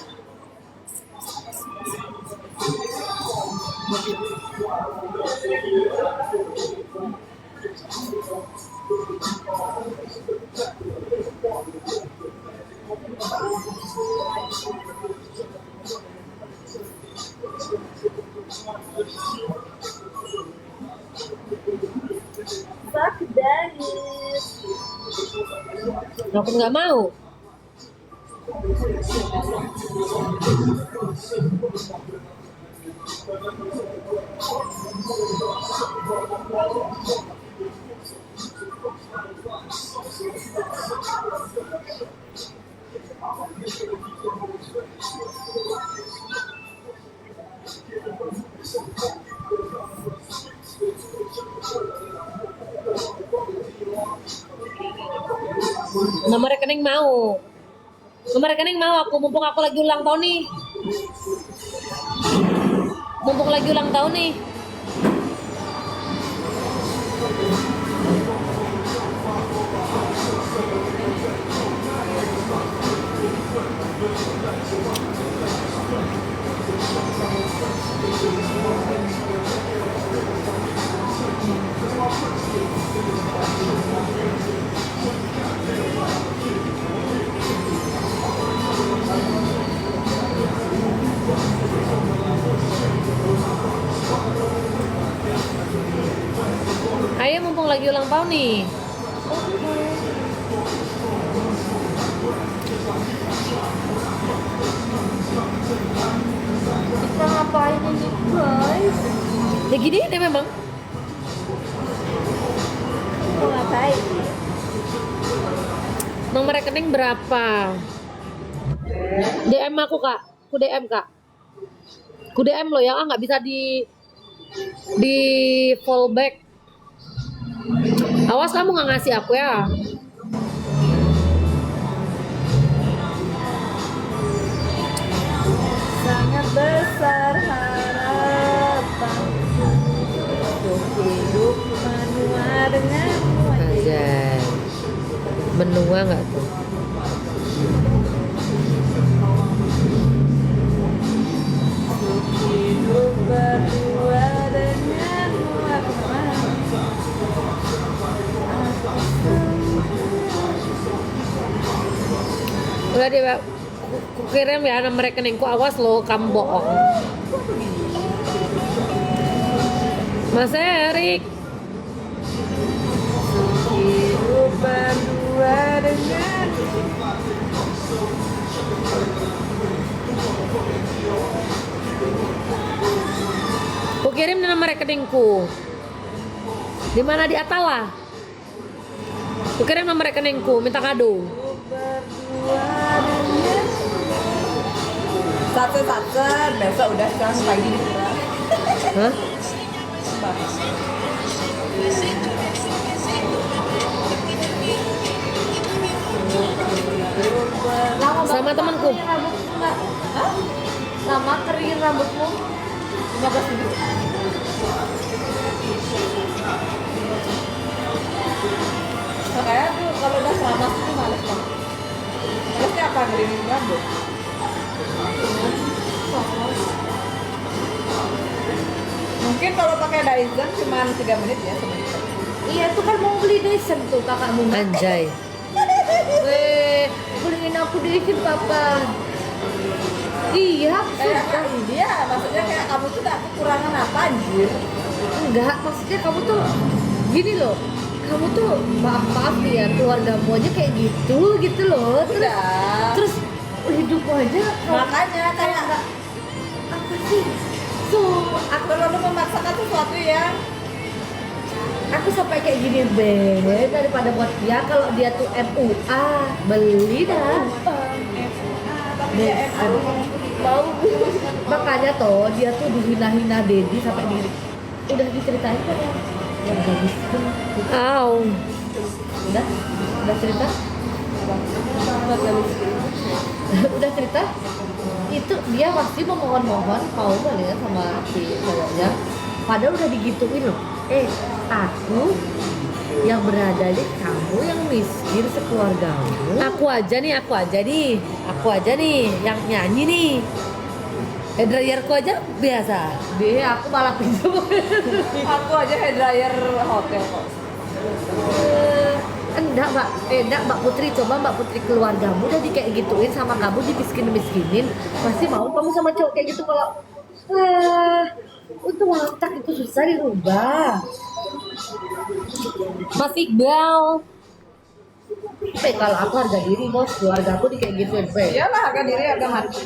S3: Aku nggak mau. Nomor rekening mau. Nomor rekening mau aku, mumpung aku lagi ulang tahun nih. Mumpung lagi ulang tahun nih. Ayo mumpung lagi ulang tahun nih.
S2: Kita ngapain ini guys?
S3: Ya gini deh memang.
S2: Mau ngapain?
S3: Nomor rekening berapa? DM aku kak. Ku DM kak. Ku DM lo ya, nggak bisa di fallback. Awas kamu nggak ngasih aku ya.
S2: Sangat besar harapan untuk hidup menua denganmu.
S3: Aja. Menua nggak tuh?
S2: Untuk hidup berdua denganmu. Aku mau.
S3: Udah deh, ku kirim ya nomor rekeningku. Awas lo, kamu bohong. Mas Erik.
S2: Hidup berdua dengan
S3: Ku kirim nomor rekeningku. Di mana di Atala? Ku kirim nomor rekeningku, minta kado.
S1: Satu, besok udah sekarang pagi di sana.
S3: Hah? Sama temanku.
S2: keringin rambutmu nggak? Hah? Sama keringin rambutmu 15.000.
S1: Makanya tuh kalau udah keramas tuh males banget. Malesnya apa ngeringin rambut? Mungkin kalau pakai Dyson cuma 3 menit ya sebenarnya.
S2: Iya itu kan mau beli Dyson tuh kakakmu.
S3: Anjay.
S2: Weh, beliin aku Dyson papa. Iya,
S1: Kayak
S2: sudah.
S1: ini ya, maksudnya kayak kamu tuh gak kekurangan apa anjir.
S2: Enggak, maksudnya kamu tuh gini loh. Kamu tuh maaf nih ya, keluargamu aja kayak gitu loh.
S1: Udah.
S2: Terus hidupmu aja
S1: Makanya kayak
S2: nggak apa sih? So,
S1: aku terlalu memaksakan sesuatu yang
S2: aku sampai kayak gini be daripada buat dia kalau dia tuh MUA beli dah. Mau makanya toh dia tuh dihina-hina Dedi sampai diri udah diceritain kan ya warga miskin
S3: Au.
S2: udah cerita udah cerita itu dia pasti memohon-mohon mau kali ya sama si cowoknya padahal udah digituin loh aku yang berada di kamu yang miskin sekeluargamu
S3: Aku aja nih yang nyanyi nih. Hair dryerku aja biasa.
S2: dia aku malah pinjam
S1: aku aja hair dryer hotel kok.
S2: enggak mbak Putri coba mbak Putri keluargamu udah di kayak gituin sama kamu dimiskin-miskinin pasti mau kamu sama cowok kayak gitu kalau untuk watak itu susah dirubah.
S3: Mas Iqbal.
S2: Kalau aku harga diri bos keluarga aku di kayak gituin
S1: Iyalah harga diri harga mati.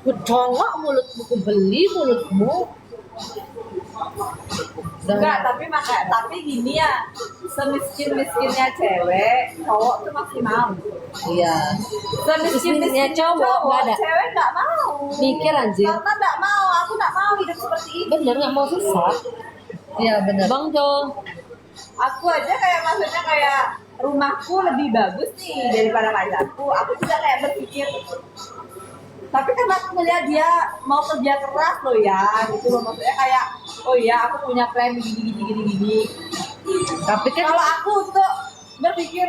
S2: ku congok mulutmu ku beli mulutmu.
S1: Enggak, tapi gini ya, semiskin-miskinnya cewek, cowok tuh masih mau.
S2: Iya.
S3: Semiskinnya cowok, nggak ada.
S1: Cewek nggak mau.
S3: Mikir, anjir.
S1: Karena nggak mau, aku nggak mau hidup seperti ini.
S3: Bener nggak mau susah.
S2: Iya benar.
S3: Bang Jo.
S1: Aku aja kayak maksudnya kayak rumahku lebih bagus nih daripada pacarku. Aku juga kayak berpikir, tapi karena aku melihat dia mau kerja keras loh ya, gitu loh maksudnya kayak, oh iya aku punya plan gini.
S2: Tapi kan
S1: Kalau aku untuk berpikir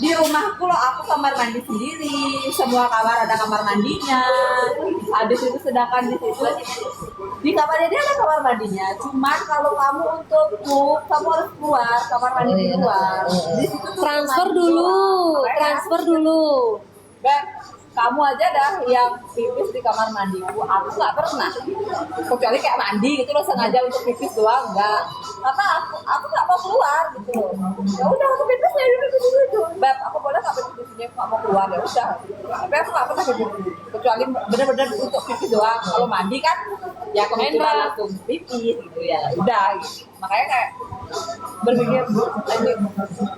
S1: di rumahku loh aku kamar mandi sendiri, semua kamar ada kamar mandinya. Habis itu sedangkan di situ di kamarnya dia ada kamar mandinya. Cuman kalau kamu untuk move, kamu harus keluar kamar mandi di luar. Di situ tuh
S3: Transfer
S1: mandi
S3: dulu.
S1: doang. Makanya
S3: Transfer dulu.
S1: Beb, kamu aja dah yang pipis di kamar mandiku, aku nggak pernah. Kecuali kayak mandi gitu loh sengaja untuk pipis doang, enggak. Karena aku nggak mau keluar gitu loh. Ya udah aku pipis ya pipis dulu. Beb, aku boleh nggak pipis di sini? Aku nggak mau keluar ya udah. Tapi aku nggak pernah pipis kecuali benar-benar untuk pipis doang. Kalau mandi kan ya kebetulan langsung pipis gitu ya. Udah gitu. Makanya kayak berpikir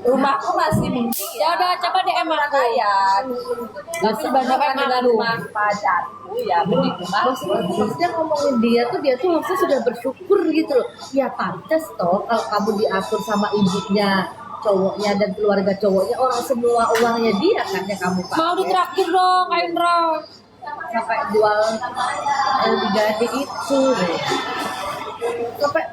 S1: rumahku masih penting
S3: Ya udah coba DM
S1: orang
S3: aku.
S1: kaya. Tapi dibandingkan dengan rumah pacarku ya mending rumah.
S2: maksudnya ngomongin dia tuh harusnya sudah bersyukur gitu loh. Ya pantas toh kalau kamu diatur sama ibunya, cowoknya dan keluarga cowoknya orang semua uangnya dia kan yang kamu pakai.
S3: Mau ditraktir dong, Kak Indra.
S2: Sampai jual LDGD itu. Sampai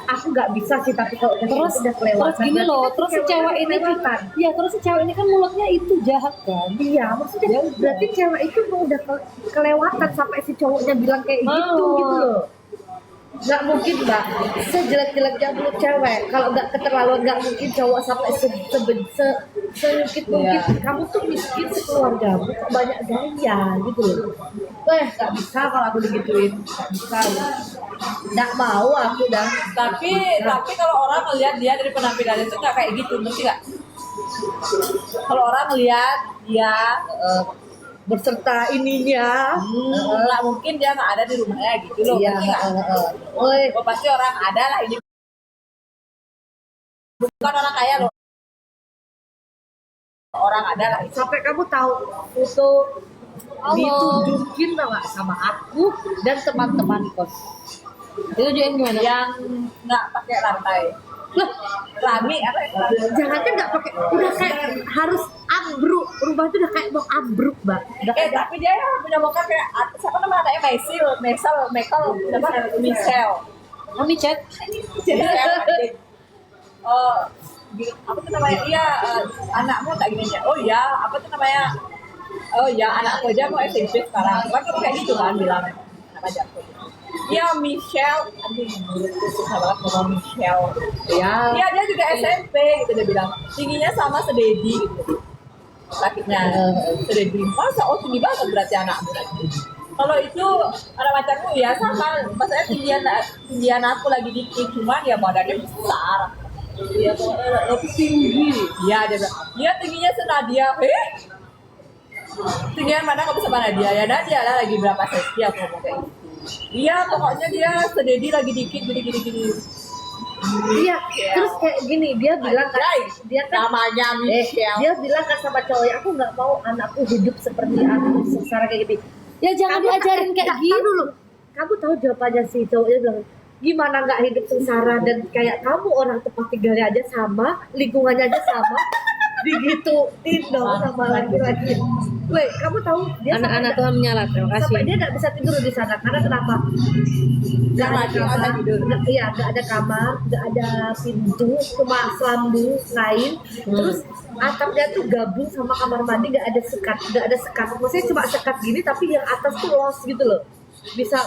S2: aku nggak bisa sih tapi kalau udah kelewatan.
S3: Terus gini loh, terus si cewek ini
S2: kelewatan.
S3: ya terus si cewek ini kan mulutnya itu jahat kan.
S2: Iya, maksudnya berarti cewek itu udah kelewatan sampai si cowoknya bilang kayak gitu loh. Nggak mungkin mbak, sejelek-jeleknya mulut cewek kalau nggak keterlaluan nggak mungkin cowok sampai sedikit mungkin kamu tuh miskin sekeluargamu banyak gaya gitu loh. Nggak bisa kalau aku digituin, nggak bisa. Nggak mau aku dah.
S1: Tapi kalau orang melihat dia dari penampilannya itu nggak kayak gitu, ngerti nggak? Kalau orang melihat dia
S2: Berserta ininya,
S1: nggak mungkin dia nggak ada di rumahnya gitu loh.
S2: iya,
S1: ngerti nggak?
S2: Woi,
S1: Oh, pasti orang ada lah ini. Bukan orang kaya loh. Orang ada lah.
S2: sampai kamu tahu foto ditunjukin tau nggak sama aku dan teman-teman kos.
S3: Itu gimana?
S1: Yang nggak pakai lantai.
S2: Loh,
S1: Rami apa ya?
S2: jangan kan nggak pakai, udah kayak harus ambruk Rumah itu udah kayak mau ambruk, Mbak. Udah kayak
S1: Tapi dia punya bokap kayak siapa namanya anaknya Michael, siapa Michelle.
S3: Kami chat.
S1: Apa tuh namanya? Iya, anakmu tak gini ya. Oh iya, apa tuh namanya? Oh iya, anakku aja mau SMP sekarang. Kan kamu kayak gitu kan bilang anak ajakku. Iya, Michelle. Aduh, menurutku susah banget ngomong Michelle.
S2: ya.
S1: Iya, dia juga SMP gitu dia bilang. Tingginya sama sededi gitu. Sakitnya sededi. Masa oh tinggi banget berarti anakmu. Kalau itu anak pacarku ya sama, maksudnya tinggian aku lagi dikit, cuman ya badannya besar. Dia tuh lebih tinggi. Iya dia bilang, dia tingginya senadia. Tinggian mana kamu sama Nadia? Ya Nadia lah lagi berapa sesi aku ngomong kayak gitu. Iya pokoknya dia sededi lagi dikit gini.
S2: Iya, terus kayak gini dia bilang kan, dia kan
S1: namanya Michelle.
S2: dia bilang kan sama cowoknya, aku nggak mau anakku hidup seperti aku sengsara kayak gini.
S3: Ya jangan diajarin kayak
S2: Tahu
S3: gitu.
S2: dulu. Kamu tahu jawabannya si cowoknya bilang gimana nggak hidup sengsara dan kayak kamu orang tempat tinggalnya aja sama, lingkungannya aja sama, digituin dong sama laki-laki. Weh, kamu tahu dia
S3: Anak-anak Tuhan menyala. Terima kasih.
S2: sampai dia nggak bisa tidur di sana karena kenapa? Nggak ada kamar, iya nggak ada kamar, nggak ada pintu, cuma selambung kain. Terus atapnya tuh gabung sama kamar mandi, nggak ada sekat. Maksudnya cuma sekat gini tapi yang atas tuh los gitu loh. Bisa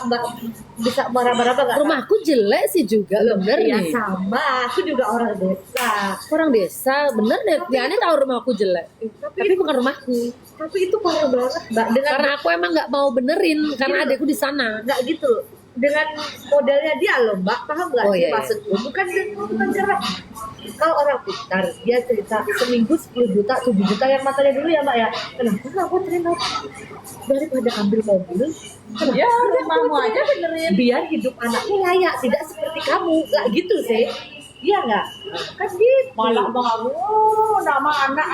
S2: marah-marah nggak?
S3: Rumahku jelek sih juga, bener
S2: Iya
S3: nih.
S2: sama, aku juga orang desa.
S3: Orang desa, bener deh. Diane tahu rumahku jelek. Tapi bukan rumahku.
S2: Tapi itu parah banget, Mbak. Dengan
S3: Karena aku emang nggak mau benerin, karena adekku di sana.
S2: nggak gitu loh. Dengan modelnya dia loh, Mbak, paham nggak
S3: Oh,
S2: sih
S3: iya, iya.
S2: maksudku? Bukan karena kalau orang pintar dia cerita seminggu 10 juta 7 juta yang matanya dulu ya Mbak ya, kenapa nggak aku terima daripada ambil mobil? Kenapa
S1: Ya
S2: nggak
S1: rumahmu
S2: gua
S1: aja
S2: terima?
S1: benerin.
S2: Biar hidup anaknya layak, tidak seperti kamu, nggak gitu sih? Iya nggak? Kan gitu.
S1: Malah bang aku nama anak